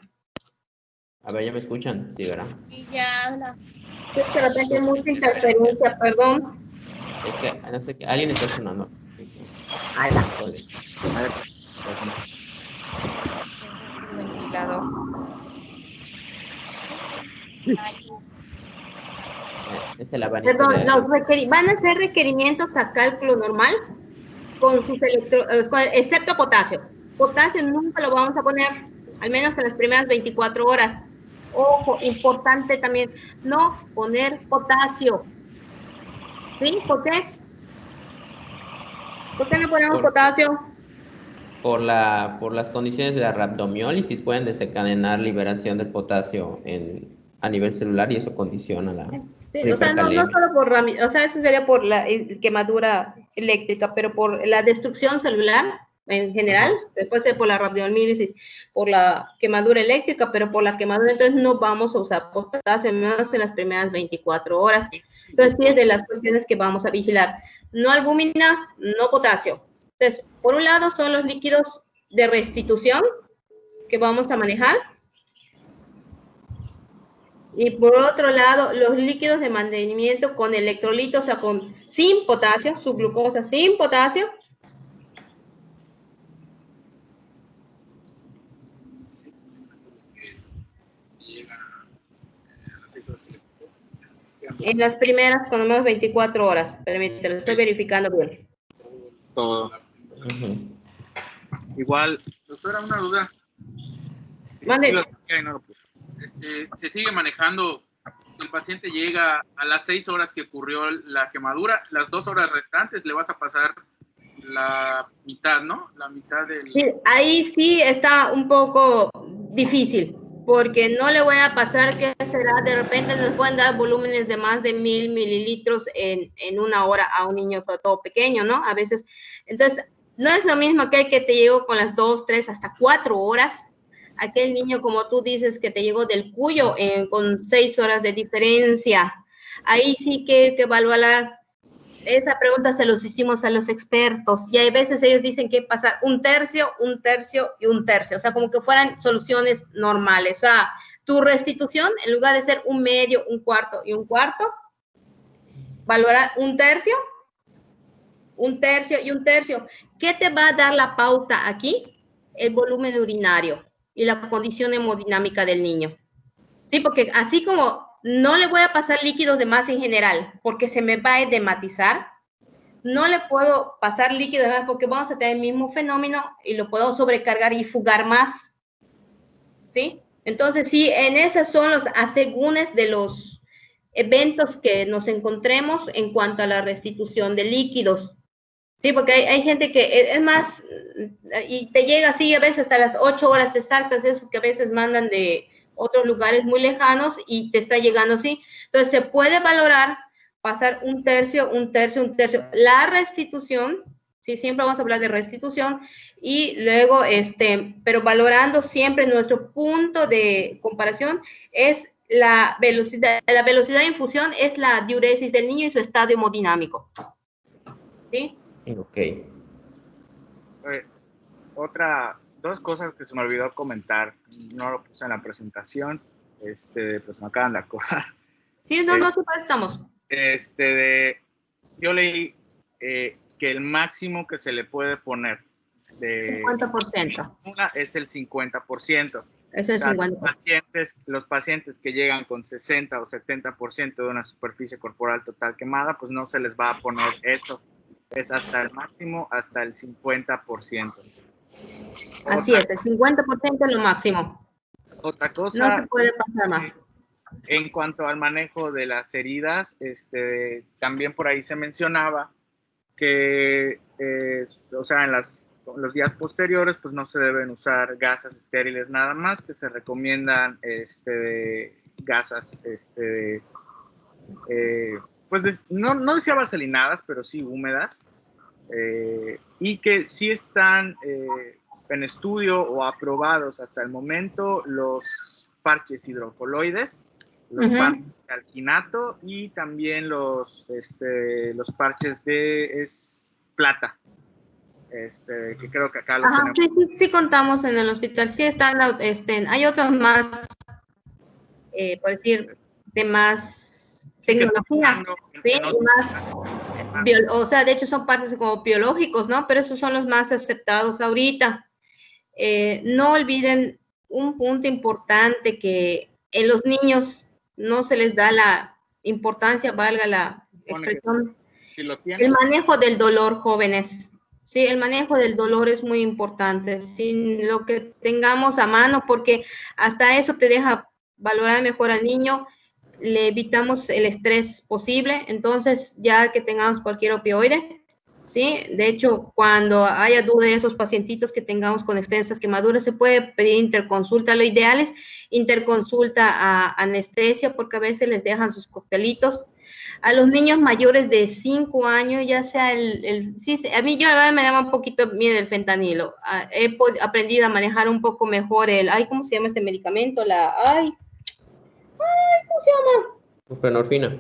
A ver, ¿ya me escuchan? Sí, ¿verdad? Sí, ya habla. Es que la tengo mucha interferencia, perdón. Es que, no sé, alguien está sonando. Ahí va. A ver. Ventilador. Es el abanico. Perdón, van a ser requerimientos a cálculo normal con sus excepto potasio. Potasio nunca lo vamos a poner, al menos en las primeras 24 horas. Ojo, importante también, no poner potasio. ¿Sí? ¿Por qué? ¿Por qué no ponemos potasio? Por las condiciones de la rhabdomiólisis pueden desencadenar liberación del potasio a nivel celular y eso condiciona la o sea, no solo por o sea, eso sería por la quemadura eléctrica, pero por la destrucción celular en general, después por la rhabdomiólisis, por la quemadura eléctrica, pero por la quemadura, entonces no vamos a usar potasio, menos en las primeras 24 horas. Entonces, sí es de las cuestiones que vamos a vigilar. No albúmina, no potasio. Entonces, por un lado son los líquidos de restitución que vamos a manejar. Y por otro lado, los líquidos de mantenimiento con electrolitos, o sea, sin potasio, su glucosa sin potasio. en las primeras, cuando menos 24 horas. Permíteme, lo estoy verificando bien. Todo. Igual. Doctora, una duda. Mande. Se sigue manejando, si el paciente llega a las 6 horas que ocurrió la quemadura, las 2 horas restantes le vas a pasar la mitad, ¿no? La mitad del... Sí, ahí sí está un poco difícil, porque no le voy a pasar que será, de repente nos pueden dar volúmenes de más de 1000 mililitros en una hora a un niño, sobre todo pequeño, ¿no? A veces, entonces, no es lo mismo que el que te llegó con las 2, 3, hasta 4 horas, aquel niño, como tú dices, que te llegó del Cuyo con 6 horas de diferencia. Ahí sí que hay que evaluar. Esa pregunta se los hicimos a los expertos y hay veces ellos dicen que pasar un tercio y un tercio, o sea, como que fueran soluciones normales. O sea, tu restitución, en lugar de ser un medio, un cuarto y un cuarto, valorar un tercio y un tercio. ¿Qué te va a dar la pauta aquí? El volumen urinario y la condición hemodinámica del niño. Sí, porque así como no le voy a pasar líquidos de más en general, porque se me va a edematizar, no le puedo pasar líquidos de más porque vamos a tener el mismo fenómeno y lo puedo sobrecargar y fugar más. ¿Sí? Entonces, sí, en esos son los asegúnes de los eventos que nos encontremos en cuanto a la restitución de líquidos. Sí, porque hay gente que es más, y te llega así a veces hasta las 8 horas exactas, esos que a veces mandan de otros lugares muy lejanos y te está llegando así. Entonces, se puede valorar pasar un tercio. La restitución, sí, siempre vamos a hablar de restitución, y luego, pero valorando siempre nuestro punto de comparación es la velocidad de infusión, es la diuresis del niño y su estado hemodinámico. ¿Sí? Ok. Dos cosas que se me olvidó comentar, no lo puse en la presentación, pues me acaban de acordar. Sí, no, estamos. Yo leí que el máximo que se le puede poner de 50%. Es el 50%. Es el 50%. Los pacientes que llegan con 60 o 70% de una superficie corporal total quemada, pues no se les va a poner eso. Es hasta el máximo, hasta el 50%. Así es, el 50% es lo máximo. Otra cosa. No se puede pasar más. En cuanto al manejo de las heridas, también por ahí se mencionaba que, o sea, en los días posteriores, pues no se deben usar gasas estériles nada más, que se recomiendan gasas, pues no decía vaselinadas, pero sí húmedas, y que sí están en estudio o aprobados hasta el momento los parches hidrocoloides, los parches de alginato y también los parches de plata, que creo que acá lo tenemos. Sí, contamos en el hospital, sí están, hay otros más, por decir, de más tecnología, ¿sí? Más, o sea, de hecho son partes como biológicos, ¿no? Pero esos son los más aceptados ahorita. No olviden un punto importante, que en los niños no se les da la importancia, valga la expresión, el manejo del dolor, jóvenes. Sí, el manejo del dolor es muy importante, sin lo que tengamos a mano, porque hasta eso te deja valorar mejor al niño, le evitamos el estrés posible. Entonces, ya que tengamos cualquier opioide, ¿sí? De hecho, cuando haya duda de esos pacientitos que tengamos con extensas quemaduras, se puede pedir interconsulta. Lo ideal es interconsulta a anestesia, porque a veces les dejan sus coctelitos. A los niños mayores de 5 años, ya sea sí, a mí yo la verdad me da un poquito miedo el fentanilo. He aprendido a manejar un poco mejor ¿cómo se llama este medicamento? ¿Cómo se llama? Buprenorfina.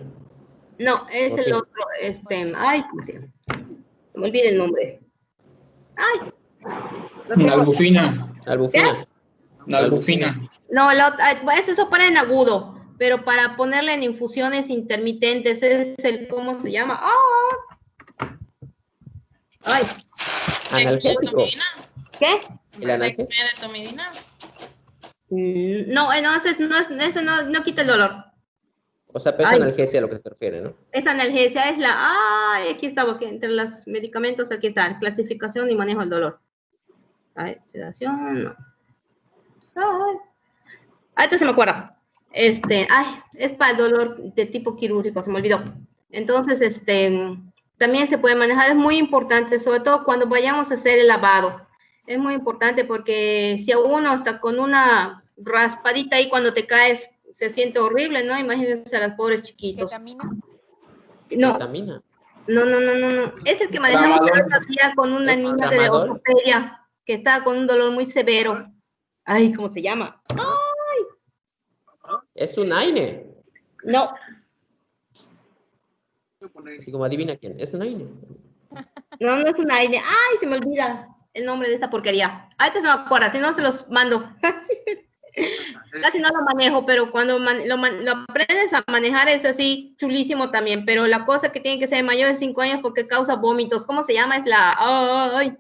No, es el otro, ¿cómo se llama? Me olvidé el nombre. Albufina. Albufina. Albufina. No, eso para en agudo, pero para ponerle en infusiones intermitentes es ¿cómo se llama? Analgésico. ¿Qué? ¿El analgésico? No, ese no quita el dolor. O sea, pero es analgesia a lo que se refiere, ¿no? Esa analgesia es aquí estaba, que entre los medicamentos, aquí está, clasificación y manejo del dolor. Sedación, no. Ahorita se me acuerda. Es para el dolor de tipo quirúrgico, se me olvidó. Entonces, también se puede manejar, es muy importante, sobre todo cuando vayamos a hacer el lavado. Es muy importante porque si a uno está con una raspadita ahí cuando te caes, se siente horrible, ¿no? Imagínense a los pobres chiquitos. ¿Ketamina? No. ¿Ketamina? No. Es el que manejamos el otro día con una niña de ortopedia que estaba con un dolor muy severo. Ay, ¿cómo se llama? ¡Ay! Es un AINE. No. Así como adivina quién. Es un AINE. No es un AINE. Ay, se me olvida el nombre de esa porquería. Ahorita se me acuerda, si no se los mando. Casi no lo manejo, pero cuando lo aprendes a manejar es así chulísimo también. Pero la cosa que tiene que ser mayor de 5 años porque causa vómitos. ¿Cómo se llama? Es Ay,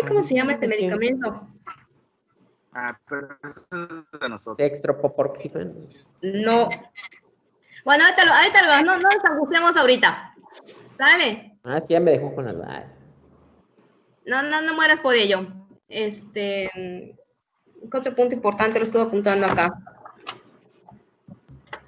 ¿cómo se llama este medicamento? Pero eso es de nosotros. Dextropropoxifeno. No. Bueno, ahorita no nos angustiemos ahorita. ¿Sale? Es que ya me dejó con las balas. No mueras por ello. Otro punto importante lo estoy apuntando acá.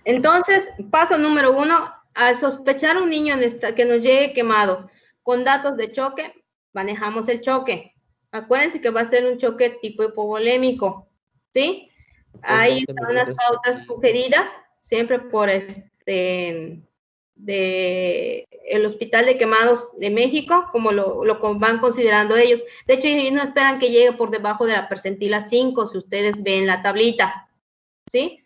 Entonces, paso número 1, al sospechar un niño que nos llegue quemado con datos de choque, manejamos el choque. Acuérdense que va a ser un choque tipo hipovolémico, ¿sí? Ahí están las pautas sugeridas, siempre por el Hospital de Quemados de México, como lo van considerando ellos. De hecho, ellos no esperan que llegue por debajo de la percentila 5, si ustedes ven la tablita, ¿sí?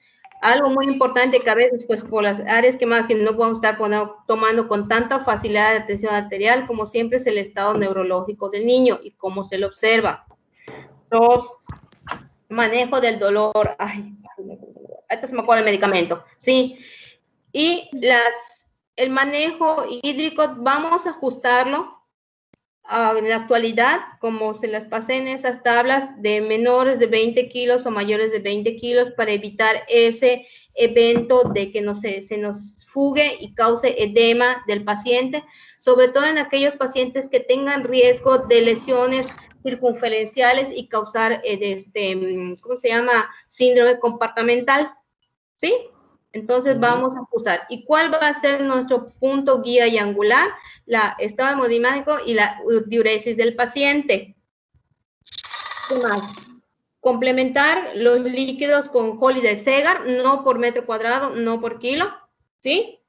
Algo muy importante que a veces, pues, por las áreas quemadas que no podemos estar tomando con tanta facilidad de tensión arterial, como siempre es el estado neurológico del niño y cómo se lo observa. 2, manejo del dolor. Esto se me acuerda el medicamento, ¿sí? Y el manejo hídrico, vamos a ajustarlo en la actualidad, como se las pasé en esas tablas, de menores de 20 kilos o mayores de 20 kilos para evitar ese evento de que se nos fugue y cause edema del paciente, sobre todo en aquellos pacientes que tengan riesgo de lesiones circunferenciales y causar, ¿cómo se llama? Síndrome compartimental, ¿sí? Entonces vamos a ajustar. ¿Y cuál va a ser nuestro punto guía y angular? La estado hemodinámico y la diuresis del paciente. ¿Qué más? Complementar los líquidos con Holiday Segar, no por metro cuadrado, no por kilo, ¿sí?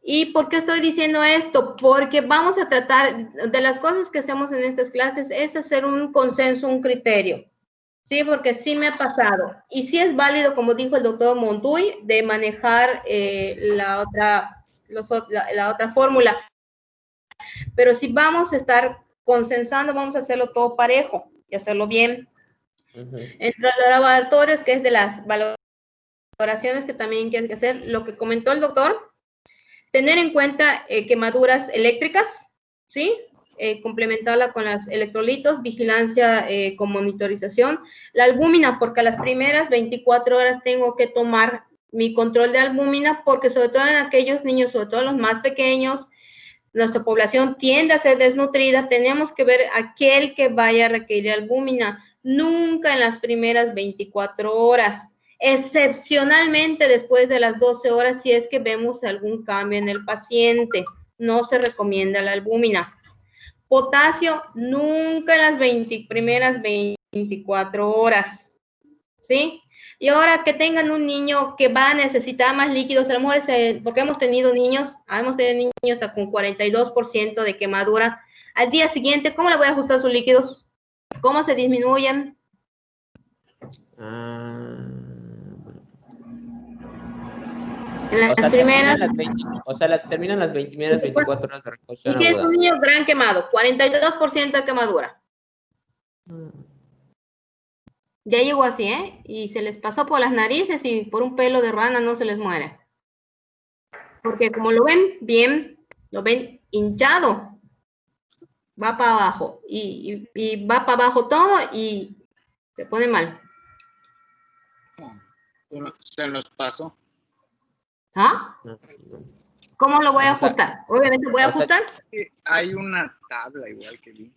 ¿Y por qué estoy diciendo esto? Porque vamos a tratar, de las cosas que hacemos en estas clases, es hacer un consenso, un criterio. Sí, porque sí me ha pasado. Y sí es válido, como dijo el doctor Montuy, de manejar la otra fórmula. Pero si vamos a estar consensando, vamos a hacerlo todo parejo y hacerlo bien. Entre los laboratorios, que es de las valoraciones que también hay que hacer, lo que comentó el doctor, tener en cuenta quemaduras eléctricas, ¿sí? Complementarla con los electrolitos, vigilancia con monitorización. La albúmina, porque a las primeras 24 horas tengo que tomar mi control de albúmina, porque sobre todo en aquellos niños, sobre todo los más pequeños, nuestra población tiende a ser desnutrida, tenemos que ver aquel que vaya a requerir albúmina, nunca en las primeras 24 horas, excepcionalmente después de las 12 horas si es que vemos algún cambio en el paciente, no se recomienda la albúmina. Potasio, nunca en las primeras 24 horas, ¿sí? Y ahora que tengan un niño que va a necesitar más líquidos, a lo mejor porque hemos tenido niños hasta con 42% de quemadura. Al día siguiente, ¿cómo le voy a ajustar sus líquidos? ¿Cómo se disminuyen? En las primeras... terminan las primeras 24 horas de reposición. Y tienes un niño gran quemado, 42% de quemadura. Ya llegó así, ¿eh? Y se les pasó por las narices y por un pelo de rana no se les muere. Porque como lo ven bien, lo ven hinchado, va para abajo. Y va para abajo todo y se pone mal. Se nos pasó. ¿Ah? No. ¿Cómo lo voy a O sea, ajustar? Obviamente voy a o sea, ajustar. Hay una tabla igual que vi.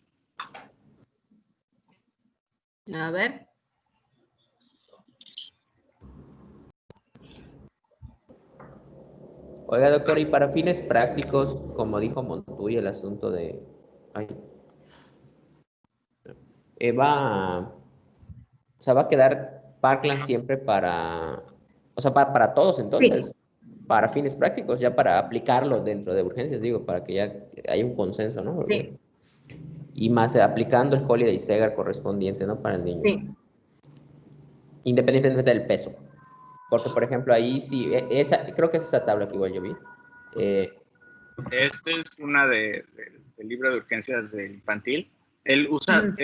A ver. Oiga, doctor, y para fines prácticos, como dijo Montuy, el asunto de... Ay, o sea, va a quedar Parkland siempre para... O sea, para todos entonces, para fines prácticos, ya para aplicarlo dentro de urgencias, digo, para que ya haya un consenso, ¿no? Porque... Sí, Y más aplicando el Holiday Segar correspondiente, ¿no? Para el niño. sí. Independientemente del peso. Porque, por ejemplo, ahí sí, creo que es esa tabla que igual yo vi. Esta es una del libro de urgencias del infantil. Él usa,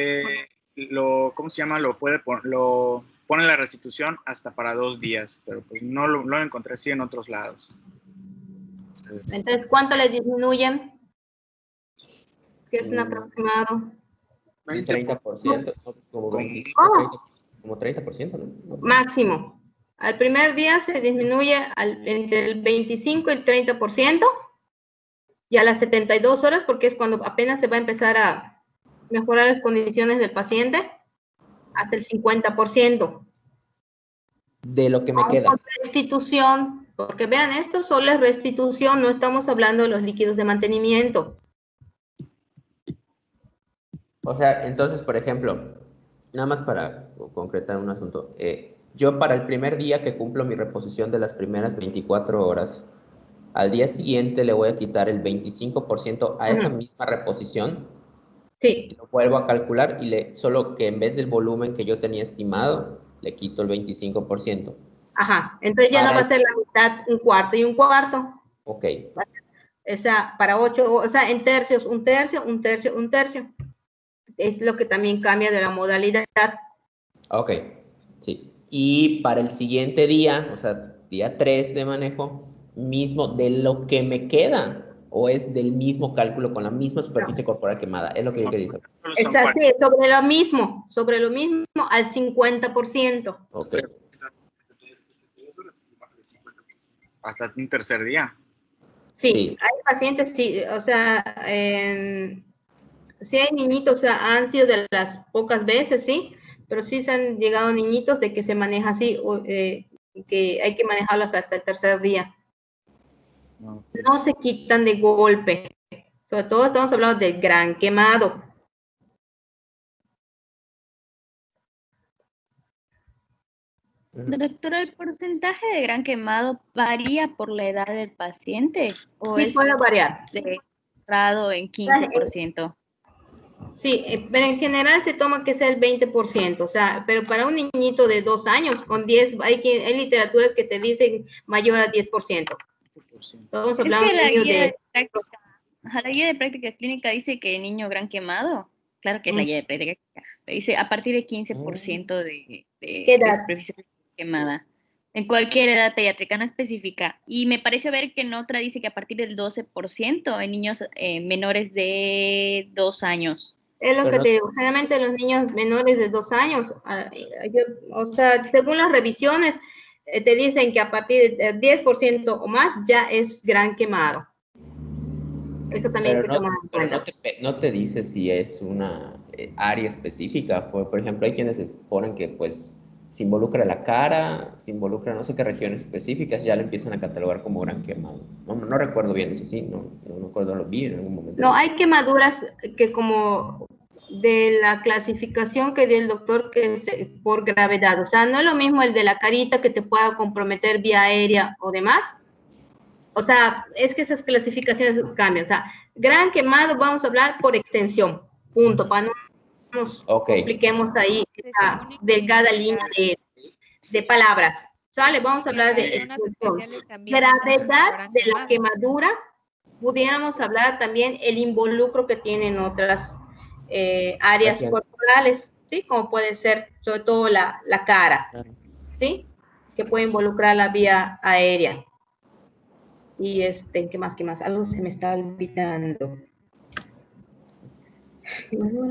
¿cómo se llama? Lo pone la restitución hasta para 2 días, pero pues no lo encontré así en otros lados. Entonces, ¿cuánto le disminuyen? Que es un aproximado. Un 30%, como 25, ¿Cómo? 30%, ¿no? Máximo. Al primer día se disminuye entre el 25 y el 30%, y a las 72 horas, porque es cuando apenas se va a empezar a mejorar las condiciones del paciente, hasta el 50%. De lo que me queda. Con restitución, porque vean, esto solo es restitución, no estamos hablando de los líquidos de mantenimiento. O sea, entonces, por ejemplo, nada más para concretar un asunto. Yo para el primer día que cumplo mi reposición de las primeras 24 horas, al día siguiente le voy a quitar el 25% a esa misma reposición. Sí. Lo vuelvo a calcular y solo que en vez del volumen que yo tenía estimado, le quito el 25%. Ajá, entonces ya no va a ser la mitad, un cuarto y un cuarto. Ok. O sea, para 8, o sea, en tercios, un tercio, un tercio, un tercio. Es lo que también cambia de la modalidad. Ok, sí. Y para el siguiente día, o sea, día 3 de manejo, mismo de lo que me queda, o es del mismo cálculo con la misma superficie corporal quemada, es lo que yo quería decir. Es así, sobre lo mismo al 50%. Ok. Hasta un tercer día. Sí, hay pacientes, sí, o sea, sí hay niñitos, o sea, han sido de las pocas veces, sí, pero sí se han llegado niñitos de que se maneja así, que hay que manejarlos hasta el tercer día. No se quitan de golpe, sobre todo estamos hablando del gran quemado. Doctora, ¿el porcentaje de gran quemado varía por la edad del paciente? ¿O Sí, es puede variar. cerrado en 15%? Sí, pero en general se toma que sea el 20%, o sea, pero para un niñito de 2 años, con 10, hay literaturas que te dicen mayor a 10%. Estamos hablando es que de niños de... la guía de práctica clínica dice que niño gran quemado, claro que es la guía de práctica clínica, dice a partir de 15% de superficie quemada. En cualquier edad pediátrica, no especifica. Y me parece ver que en otra dice que a partir del 12% en niños menores de 2 años. Es lo que te digo, generalmente los niños menores de 2 años, o sea, según las revisiones, te dicen que a partir del 10% o más ya es gran quemado. Eso también hay que tomar en cuenta. No te dice si es una área específica. Por ejemplo, hay quienes ponen que pues se involucra la cara, se involucra no sé qué regiones específicas, ya lo empiezan a catalogar como gran quemado. No recuerdo bien eso, sí, no recuerdo, lo vi en algún momento. No, hay quemaduras que como de la clasificación que dio el doctor que es por gravedad, o sea, no es lo mismo el de la carita que te pueda comprometer vía aérea o demás. O sea, es que esas clasificaciones cambian. O sea, gran quemado vamos a hablar por extensión, punto, para no nos compliquemos ahí esa delgada línea de palabras. ¿Sale? Vamos a hablar de extensión. Gravedad de la quemadura, pudiéramos hablar también el involucro que tienen otras áreas corporales, ¿sí? Como puede ser sobre todo la cara, ¿sí? Que puede involucrar la vía aérea. Y ¿qué más? Algo se me está olvidando.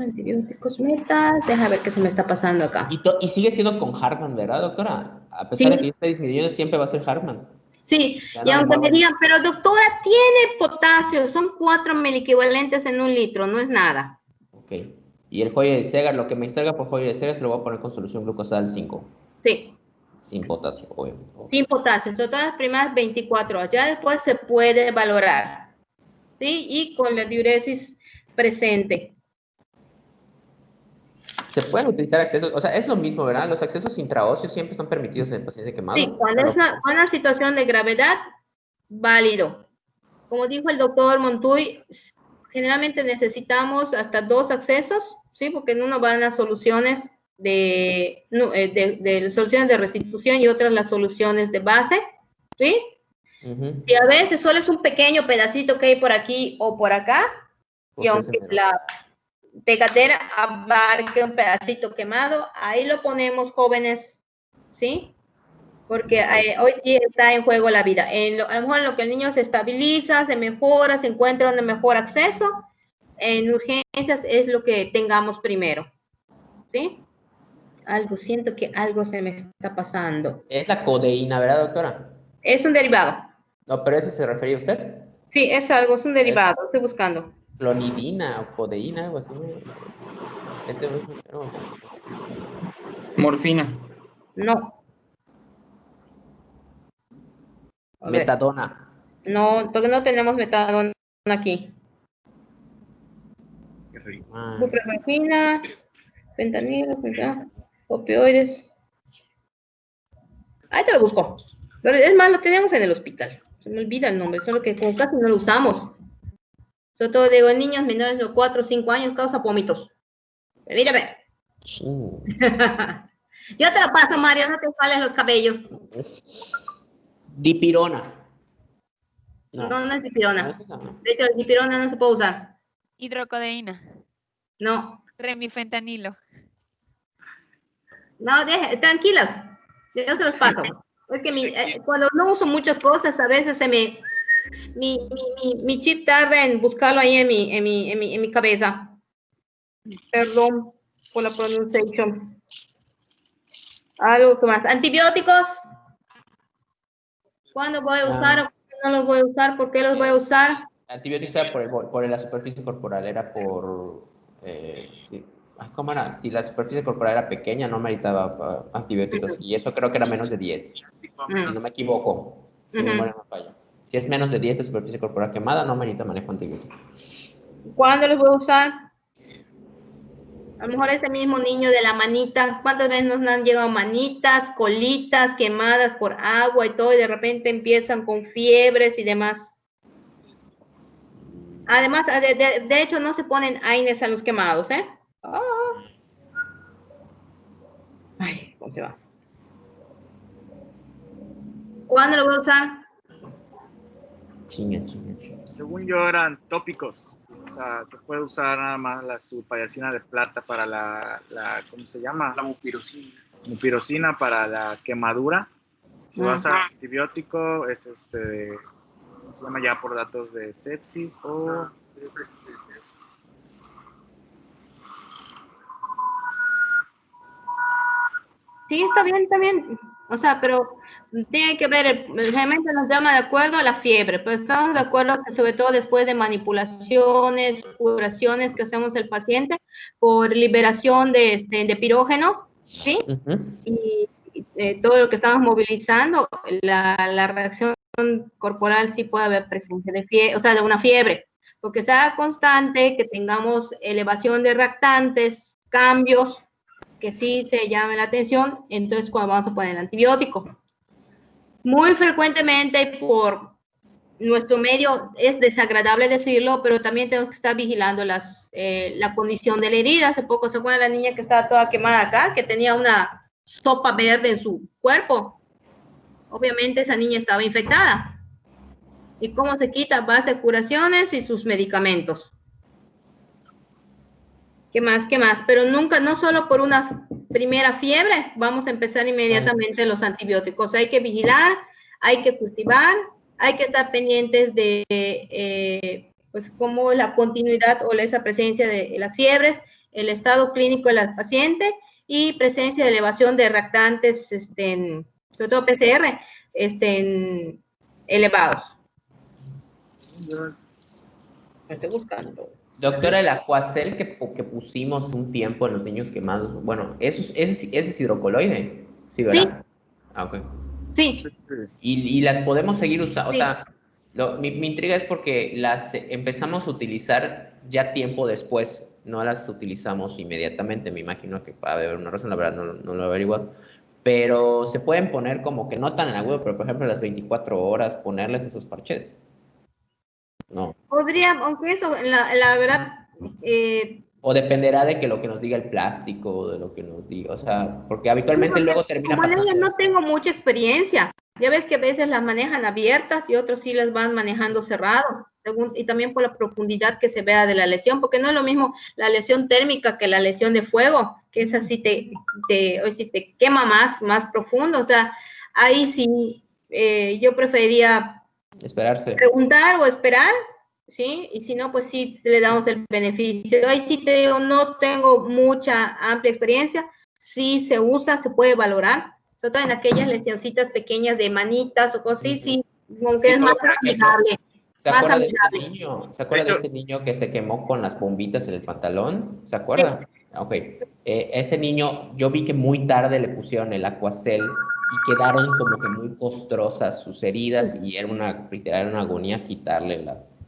Antibióticos, metas. Deja ver qué se me está pasando acá. Y sigue siendo con Hartmann, ¿verdad, doctora? A pesar de que esté disminuyendo, siempre va a ser Hartmann. Sí, y aunque me digan, pero doctora, tiene potasio, son 4 miliequivalentes en 1 litro, no es nada. Ok. Y el Hoyer de Segar, lo que me salga por Hoyer de Segar, se lo voy a poner con solución glucosal 5. Sí. Sin potasio, obviamente. Sin potasio, sobre todo las primeras 24 horas. Ya después se puede valorar. ¿Sí? Y con la diuresis presente. Se pueden utilizar accesos, o sea, es lo mismo, ¿verdad? Los accesos intraóseos siempre están permitidos en el paciente quemado. Sí, cuando es una situación de gravedad, válido. Como dijo el doctor Montuy, generalmente necesitamos hasta 2 accesos, ¿sí? Porque en uno van las soluciones de soluciones de restitución y otras las soluciones de base, ¿sí? Y a veces solo es un pequeño pedacito que hay por aquí o por acá, y aunque la pegadera abarque un pedacito quemado, ahí lo ponemos, jóvenes, ¿sí? Porque hoy sí está en juego la vida. A lo mejor en lo que el niño se estabiliza, se mejora, se encuentra un mejor acceso, en urgencias es lo que tengamos primero, ¿sí? Siento que algo se me está pasando. Es la codeína, ¿verdad, doctora? Es un derivado. No, pero ¿ese se refería a usted? Sí, es un derivado, estoy buscando. Clonidina o codeína, algo así. Morfina. No. Metadona. No, porque no tenemos metadona aquí. Buprenorfina, fentanilo, opioides. Ahí te lo busco. Pero es más, lo tenemos en el hospital. Se me olvida el nombre, solo que como casi no lo usamos. Sobre todo digo, en niños menores de 4 o 5 años causa vómitos. Mírame. Sí. Yo te lo paso, Mario, no te salen los cabellos. Dipirona. No es dipirona. No es esa, ¿no? De hecho, la dipirona no se puede usar. Hidrocodeína. No. Remifentanilo. No, tranquilos. Yo se los paso. Es que cuando no uso muchas cosas, a veces mi chip tarda en buscarlo ahí en mi cabeza. Perdón por la pronunciación. Algo que más. Antibióticos. ¿Cuándo voy a usar o cuándo no los voy a usar? ¿Por qué los voy a usar? Antibióticos era por la superficie corporal, era por... ¿cómo era? Si la superficie corporal era pequeña, no meritaba antibióticos. Y eso creo que era menos de 10. Si no me equivoco. Si mi memoria no falla. Si es menos de 10 de superficie corporal quemada, no merita manejo antibiótico. ¿Cuándo los voy a usar? A lo mejor ese mismo niño de la manita, ¿cuántas veces nos han llegado manitas, colitas quemadas por agua y todo, y de repente empiezan con fiebres y demás? Además, de hecho, no se ponen AINES a los quemados, ¿eh? Oh. Ay, ¿cómo se va? ¿Cuándo lo voy a usar? Chinga. Según yo, eran tópicos. O sea, se puede usar nada más la sulfadiacina de plata para la ¿cómo se llama? La mupirocina. Mupirocina para la quemadura. Si vas a antibiótico, es ¿cómo se llama? Ya por datos de sepsis o... Sí, está bien. O sea, pero tiene que ver, realmente nos llama de acuerdo a la fiebre, pero estamos de acuerdo que sobre todo después de manipulaciones, curaciones que hacemos el paciente por liberación de pirógeno, ¿sí? Y todo lo que estamos movilizando, la reacción corporal sí puede haber presencia de fiebre, o sea, de una fiebre, porque sea constante, que tengamos elevación de reactantes, cambios, que sí se llame la atención, entonces cuando vamos a poner el antibiótico. Muy frecuentemente por nuestro medio, es desagradable decirlo, pero también tenemos que estar vigilando la condición de la herida. Hace poco se acuerda la niña que estaba toda quemada acá, que tenía una sopa verde en su cuerpo. Obviamente esa niña estaba infectada. ¿Y cómo se quita? Base de curaciones y sus medicamentos. ¿Qué más? Pero nunca, no solo por una primera fiebre, vamos a empezar inmediatamente los antibióticos. Hay que vigilar, hay que cultivar, hay que estar pendientes de, pues, como la continuidad o esa presencia de las fiebres, el estado clínico del paciente y presencia de elevación de reactantes sobre todo PCR, elevados. Estoy buscando. Doctora, el Aquacel que pusimos un tiempo en los niños quemados, bueno, ese es hidrocoloide, ¿sí, verdad? Sí. Ah, ok. Sí. Y las podemos seguir usando, sí. O sea, mi intriga es porque las empezamos a utilizar ya tiempo después, no las utilizamos inmediatamente, me imagino que puede haber una razón, la verdad no lo he averiguado, pero se pueden poner como que no tan en agudo, pero por ejemplo a las 24 horas ponerles esos parches. No. Podría, aunque eso, la verdad... o dependerá de que lo que nos diga el plástico, de lo que nos diga, o sea, porque habitualmente luego termina pasando. Yo no tengo mucha experiencia. Ya ves que a veces las manejan abiertas y otros sí las van manejando cerrado, y también por la profundidad que se vea de la lesión, porque no es lo mismo la lesión térmica que la lesión de fuego, que esa sí te quema más profundo. O sea, ahí sí yo preferiría esperarse. Preguntar o esperar, ¿sí? Y si no, pues sí le damos el beneficio. Ahí sí te digo, no tengo mucha amplia experiencia, sí se usa, se puede valorar, sobre todo en aquellas lesioncitas pequeñas de manitas o cosas así, sí, aunque es más amigable. ¿Se acuerda de ese niño? ¿Se acuerda de ese niño que se quemó con las bombitas en el pantalón? ¿Se acuerda? Sí. Ok. Ese niño, yo vi que muy tarde le pusieron el Aquacel y quedaron como que muy costrosas sus heridas y era una agonía quitarle las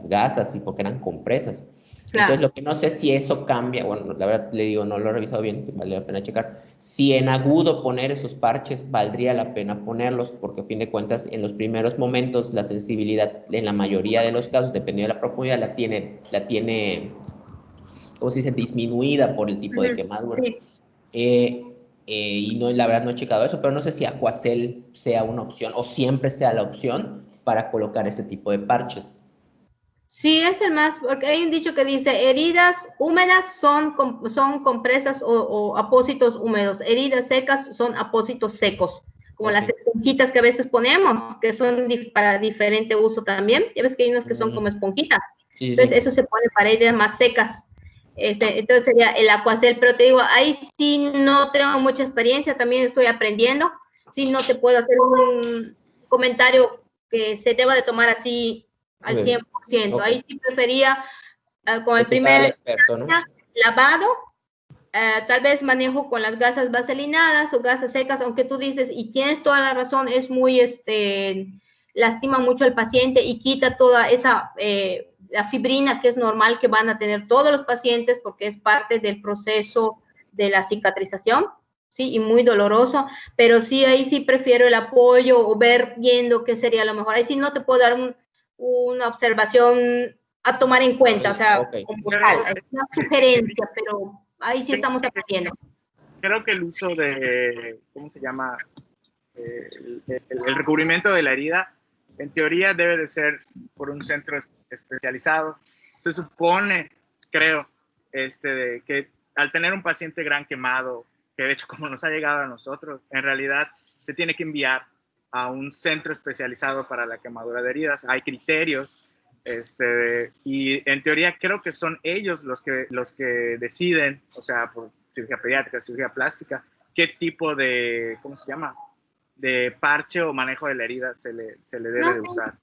gasas y porque eran compresas. Claro. Entonces, lo que no sé si eso cambia, bueno, la verdad le digo, no lo he revisado bien, vale la pena checar. Si en agudo poner esos parches, valdría la pena ponerlos, porque a fin de cuentas, en los primeros momentos, la sensibilidad, en la mayoría de los casos, dependiendo de la profundidad, la tiene ¿cómo se dice? Disminuida por el tipo de quemadura. Sí. Y no, la verdad no he checado eso, pero no sé si Aquacel sea una opción, o siempre sea la opción para colocar ese tipo de parches. Sí, es el más, porque hay un dicho que dice, heridas húmedas son compresas o apósitos húmedos, heridas secas son apósitos secos, como las esponjitas que a veces ponemos, que son para diferente uso también. Ya ves que hay unos que son como esponjitas. Sí, entonces, eso se pone para heridas más secas. Entonces sería el Aquacel, pero te digo, ahí sí no tengo mucha experiencia, también estoy aprendiendo, sí no te puedo hacer un comentario que se deba de tomar así al 100%. Ahí sí prefería con el primer experto, ¿no? Lavado, tal vez manejo con las gasas vaselinadas o gasas secas, aunque tú dices, y tienes toda la razón, es muy, lastima mucho al paciente y quita toda esa, la fibrina que es normal que van a tener todos los pacientes porque es parte del proceso de la cicatrización. Sí, y muy doloroso, pero sí, ahí sí prefiero el apoyo o viendo qué sería lo mejor. Ahí sí no te puedo dar una observación a tomar en cuenta, o sea, como tal, es una sugerencia, pero ahí sí estamos aprendiendo. Creo que el uso de, ¿cómo se llama? El recubrimiento de la herida, en teoría debe de ser por un centro especializado. Se supone, creo, que al tener un paciente gran quemado, que de hecho como nos ha llegado a nosotros, en realidad se tiene que enviar a un centro especializado para la quemadura de heridas. Hay criterios, y en teoría creo que son ellos los que deciden, o sea, por cirugía pediátrica, cirugía plástica, qué tipo de, ¿cómo se llama?, de parche o manejo de la herida se le debe de usar.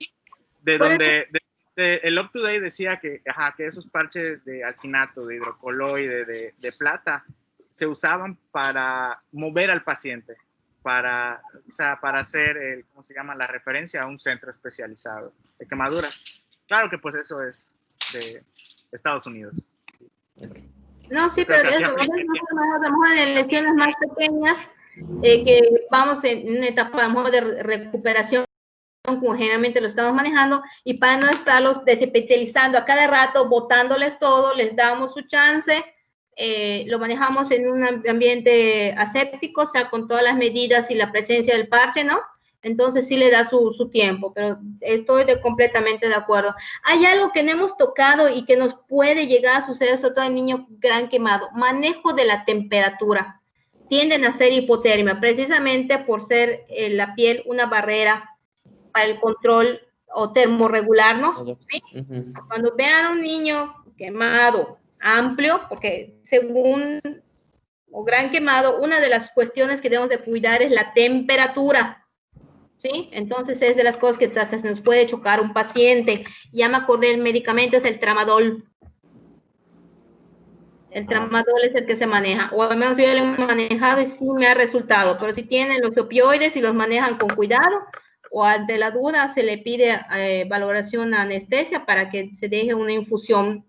De donde el Up to Date decía que esos parches de alginato, de hidrocoloide, de plata, se usaban para mover al paciente, para hacer, ¿cómo se llama?, la referencia a un centro especializado de quemadura. Claro que pues eso es de Estados Unidos. No, sí, pero ya vamos en lesiones más pequeñas, que vamos en una etapa de recuperación, como generalmente lo estamos manejando, y para no estarlos desepitalizando a cada rato, botándoles todo, les damos su chance, lo manejamos en un ambiente aséptico, o sea, con todas las medidas y la presencia del parche, ¿no? Entonces sí le da su tiempo, pero estoy completamente de acuerdo. Hay algo que no hemos tocado y que nos puede llegar a suceder, sobre todo en niños gran quemado, manejo de la temperatura. Tienden a ser hipotermia, precisamente por ser la piel una barrera para el control o termorregularnos, ¿sí? Cuando vean a un niño quemado, amplio, porque según o gran quemado, una de las cuestiones que debemos de cuidar es la temperatura, ¿sí? Entonces es de las cosas que se nos puede chocar un paciente. Ya me acordé, el medicamento es el tramadol. El tramadol es el que se maneja, o al menos yo lo he manejado y sí me ha resultado, pero si tienen los opioides y los manejan con cuidado, o ante la duda se le pide valoración a anestesia para que se deje una infusión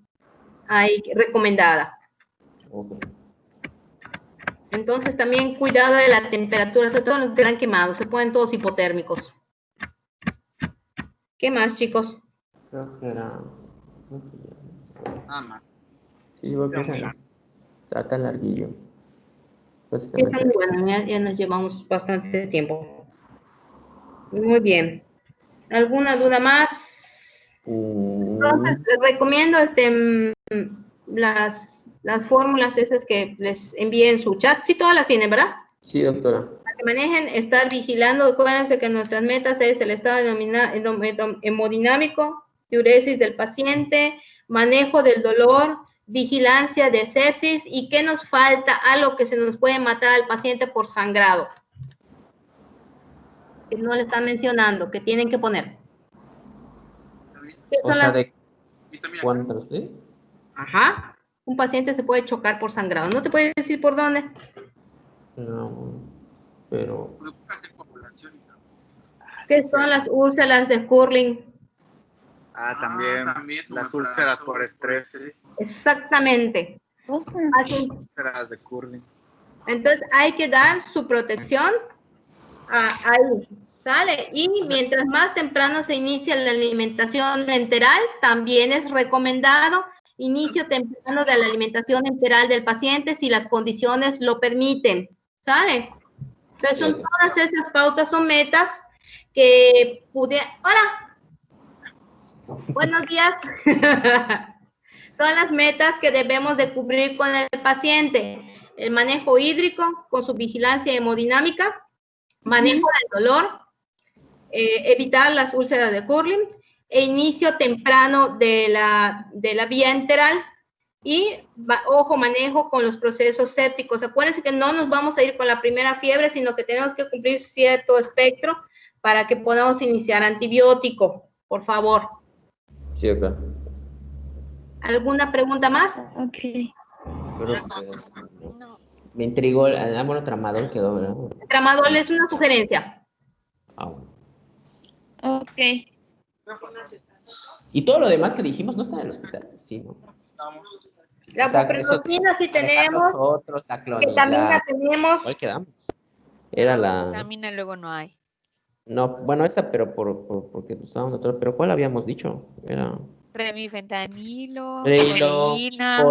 ahí recomendada. Entonces también cuidado de la temperatura, sobre todo en los gran quemados, se ponen todos hipotérmicos. ¿Qué más, chicos? Creo que era... Nada más. Sí, porque está tan larguillo. Sí, está muy bueno, ya nos llevamos bastante tiempo. Muy bien. ¿Alguna duda más? Entonces, les recomiendo las fórmulas esas que les envíen en su chat. Sí, todas las tienen, ¿verdad? Sí, doctora. Para que manejen, estar vigilando. Acuérdense que nuestras metas es el estado hemodinámico, diuresis del paciente, manejo del dolor, vigilancia de sepsis y qué nos falta, algo que se nos puede matar al paciente por sangrado. Que no le están mencionando, que tienen que poner. O sea, de cuántos, ¿sí? Ajá. Un paciente se puede chocar por sangrado. ¿No te puedes decir por dónde? No, pero... ¿Qué son las úlceras de Curling? También las úlceras por estrés. Exactamente. Úlceras de Curling. Entonces hay que dar su protección ahí, ¿sale? Y mientras más temprano se inicia la alimentación enteral, también es recomendado inicio temprano de la alimentación enteral del paciente si las condiciones lo permiten, ¿sale? Entonces son todas esas pautas, son metas que ¡Hola! Buenos días. Son las metas que debemos de cubrir con el paciente. El manejo hídrico con su vigilancia hemodinámica, manejo del dolor, evitar las úlceras de Curling, e inicio temprano de la vía enteral y, ojo, manejo con los procesos sépticos. Acuérdense que no nos vamos a ir con la primera fiebre, sino que tenemos que cumplir cierto espectro para que podamos iniciar antibiótico, por favor. Sí, acá. ¿Alguna pregunta más? Ok. No. Me intrigó, bueno, tramadol quedó, ¿verdad? Tramadol es una sugerencia. Ok. Y todo lo demás que dijimos no está en el hospital, sí, ¿no? La buprenorfina sí tenemos. Nosotros, la ketamina tenemos. ¿Cuál quedamos? Era la... Ketamina luego no hay. No, bueno, esa, pero porque usábamos nosotros, pero ¿cuál habíamos dicho? Era... Remifentanilo, codeína,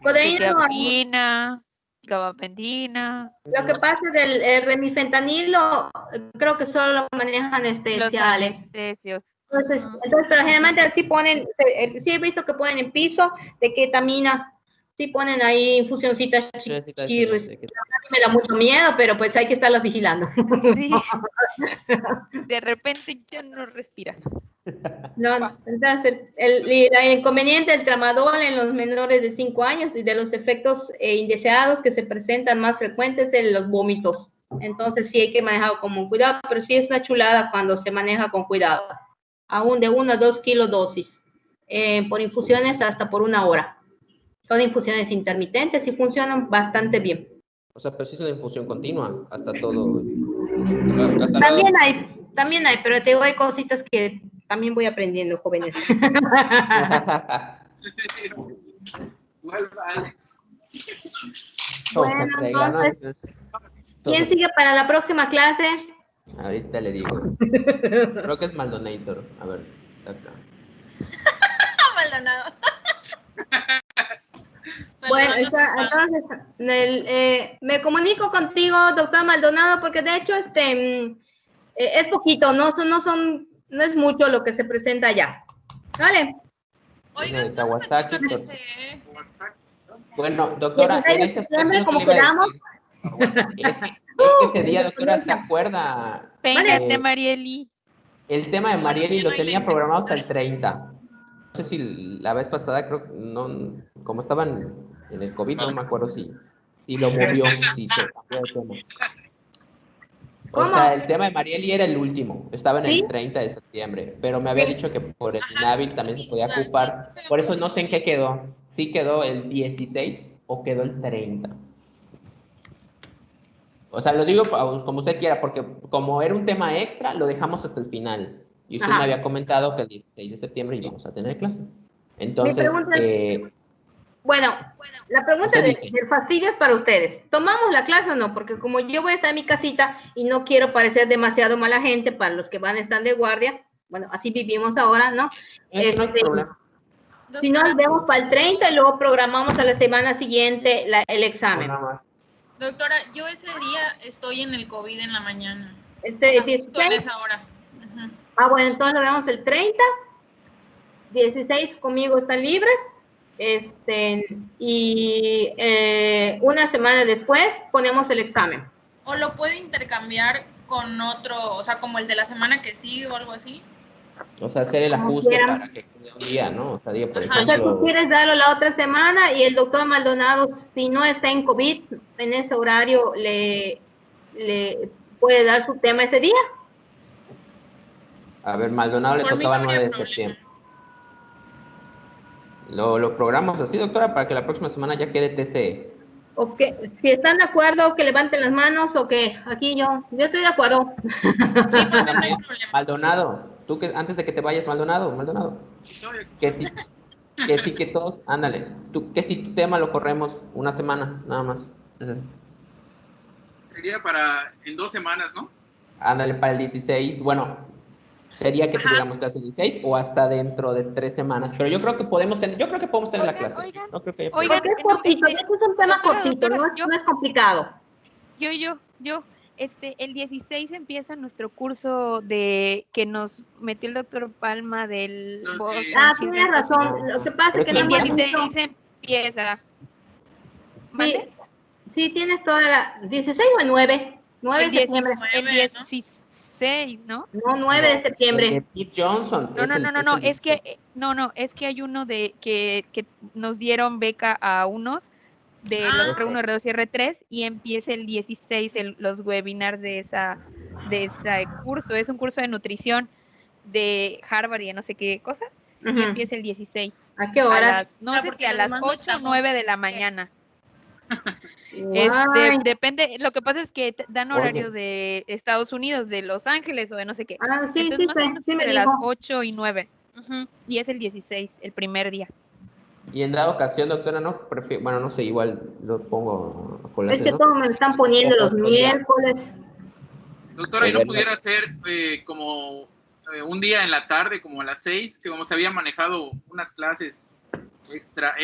quetiapina, gabapentina. Lo que pasa del remifentanilo, creo que solo lo manejan anestesiales. Los anestesios. Entonces, pero generalmente sí ponen, sí he visto que ponen en piso de ketamina, sí ponen ahí infusioncitas chirris. A mí me da mucho miedo, pero pues hay que estarlos vigilando. Sí. De repente ya no respira. No, entonces el inconveniente del tramadol en los menores de 5 años y de los efectos indeseados que se presentan más frecuentes en los vómitos. Entonces sí hay que manejarlo con cuidado, pero sí es una chulada cuando se maneja con cuidado. Aún de 1 a 2 kilos dosis, por infusiones hasta por 1 hora. Son infusiones intermitentes y funcionan bastante bien. O sea, pero sí es una infusión continua, hasta todo. También hay, pero te digo, hay cositas que también voy aprendiendo, jóvenes. Bueno, entonces, ¿quién sigue para la próxima clase? Ahorita le digo. Creo que es Maldonator. A ver, acá. Maldonado. Bueno, entonces me comunico contigo, doctor Maldonado, porque de hecho es poquito, no es mucho lo que se presenta allá. ¿Vale? Oigan, Kawasaki. Bueno, doctora, en ese aspecto como quedamos. Es que ese día, doctora, ¿se acuerda? Peínate, Marieli. El tema de Marieli lo tenía programado hasta el 30. No sé si la vez pasada, creo, no, como estaban en el COVID, no me acuerdo si Sí, lo movió, sí, se cambió de tema. ¿Cómo? O sea, el tema de Marieli era el último, estaba en ¿Sí? el 30 de septiembre, pero me había dicho que por el inhábil también se podía ocupar, por eso no sé en qué quedó, sí quedó el 16 o quedó el 30. O sea, lo digo como usted quiera, porque como era un tema extra, lo dejamos hasta el final. Y usted me había comentado que el 16 de septiembre íbamos a tener clase. Entonces, bueno, la pregunta del fastidio es para ustedes. ¿Tomamos la clase o no? Porque como yo voy a estar en mi casita y no quiero parecer demasiado mala gente para los que van a estar de guardia, bueno, así vivimos ahora, ¿no? No hay problema. Si no, nos vemos para el 30 y luego programamos a la semana siguiente el examen. Doctora, yo ese día estoy en el COVID en la mañana. Justo en esa hora. Bueno, entonces lo vemos el 30. 16 conmigo están libres. Y una semana después ponemos el examen. ¿O lo puede intercambiar con otro, o sea, como el de la semana que sigue o algo así? O sea, hacer el ajuste para que quede un día, ¿no? O sea, diga, por ejemplo... O sea, tú quieres darlo la otra semana y el doctor Maldonado, si no está en COVID, en ese horario le puede dar su tema ese día. A ver, Maldonado le tocaba 9 de septiembre. Lo programamos así, doctora, para que la próxima semana ya quede TCE. Ok, si están de acuerdo, que levanten las manos o que aquí yo estoy de acuerdo. Sí, también, Maldonado, tú que antes de que te vayas, Maldonado, que todos, ándale, que si tu tema lo corremos una semana, nada más. Sería en 2 semanas, ¿no? Ándale, para el 16, bueno, sería que tuviéramos clase el 16 o hasta dentro de 3 semanas, pero yo creo que podemos tener la clase. Oigan, porque es cortito, es un tema cortito, no es complicado. El 16 empieza nuestro curso que nos metió el doctor Palma del Boston. Tienes razón, lo que pasa es que el 16 empieza. Sí, tienes toda la... ¿16 o el 9? 9 de septiembre. El 16, ¿no? No, 9 de septiembre. El de Pete Johnson. Es que hay uno que nos dieron beca a unos de los R1, R2 y R3 y empieza el 16 los webinars de ese curso. Es un curso de nutrición de Harvard y no sé qué cosa. Y empieza el 16. ¿A qué horas? No sé si a las 8 o 9 de la mañana. Depende, lo que pasa es que dan horario de Estados Unidos, de Los Ángeles o de no sé qué. Sí, entonces más o menos entre las 8 y 9. Y es el 16, el primer día. Y en dada ocasión, doctora, bueno, no sé, igual lo pongo a colación. Es que todos me lo están poniendo los miércoles. Doctora, ¿y no pudiera ser como un día en la tarde, como a las 6, que como se había manejado unas clases extra?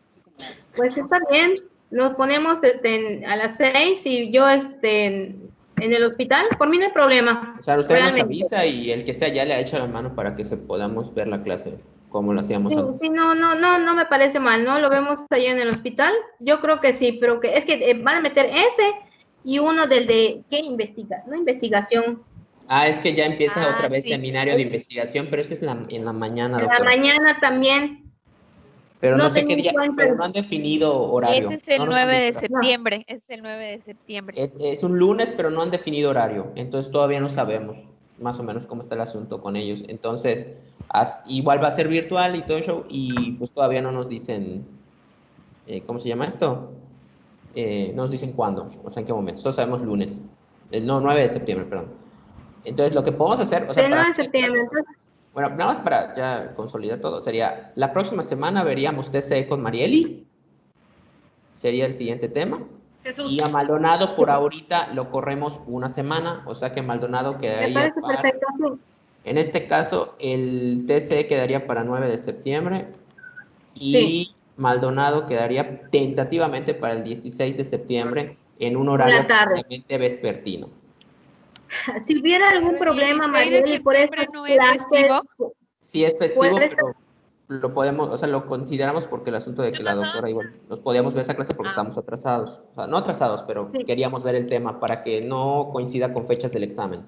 Así como... Pues está bien, nos ponemos a las 6 y yo en el hospital, por mí no hay problema. O sea, usted nos avisa y el que esté allá le echa la mano para que podamos ver la clase como lo hacíamos antes. Sí, no me parece mal, ¿no? Lo vemos allá en el hospital. Yo creo que sí, pero que es que van a meter ese y uno del de ¿qué investiga? No, investigación. Es que ya empieza otra vez seminario de investigación, pero ese es en la mañana, doctora. En la mañana también. Pero no sé qué día, pero no han definido horario. Ese es el 9 de septiembre, es el 9 de septiembre. Es un lunes, pero no han definido horario, entonces todavía no sabemos más o menos cómo está el asunto con ellos. Entonces, igual va a ser virtual y todo eso, y pues todavía no nos dicen, ¿cómo se llama esto? No nos dicen cuándo, o sea, en qué momento. Solo sabemos lunes. 9 de septiembre, perdón. Entonces, lo que podemos hacer... el 9 de septiembre, entonces... Bueno, nada más para ya consolidar todo, sería, la próxima semana veríamos TCE con Marieli, sería el siguiente tema. Jesús. Y a Maldonado por ahorita lo corremos una semana, o sea que Maldonado quedaría... Me parece perfecto, sí. En este caso, el TCE quedaría para 9 de septiembre y Maldonado quedaría tentativamente para el 16 de septiembre en un horario totalmente vespertino. Si hubiera algún problema, Marieli, por eso no es festivo. Sí es festivo, pero lo podemos, o sea, lo consideramos porque el asunto de que la doctora igual nos podíamos ver esa clase porque estamos atrasados. O sea, no atrasados, pero queríamos ver el tema para que no coincida con fechas del examen.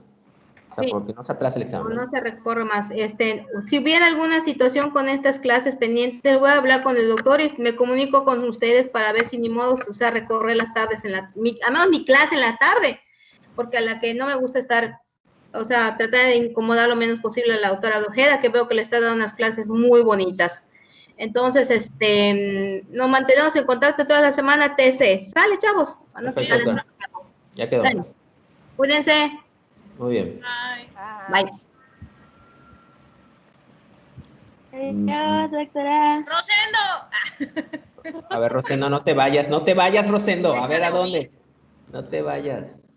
O sea, porque no se atrasa el examen. No se recorre más. Si hubiera alguna situación con estas clases pendientes, voy a hablar con el doctor y me comunico con ustedes para ver si ni modo, o sea, recorrer las tardes al menos mi clase en la tarde, porque a la que no me gusta estar, o sea, tratar de incomodar lo menos posible a la doctora Ojeda, que veo que le está dando unas clases muy bonitas. Entonces, nos mantenemos en contacto toda la semana, TC. Sale, chavos. Perfecto, ya quedó. Dale. Cuídense. Muy bien. Bye. Adiós, doctora. ¡Rosendo! A ver, Rosendo, no te vayas, Rosendo. A ver, ¿a dónde? No te vayas.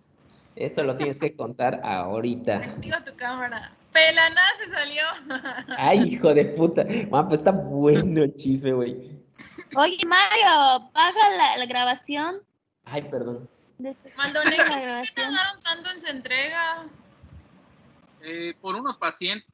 Eso lo tienes que contar ahorita. Activa tu cámara. Pelaná se salió. Ay, hijo de puta. Man, pues está bueno el chisme, güey. Oye, Mario, paga la grabación. Ay, perdón. Mandonete, ¿por qué tardaron tanto en su entrega? Por unos pacientes,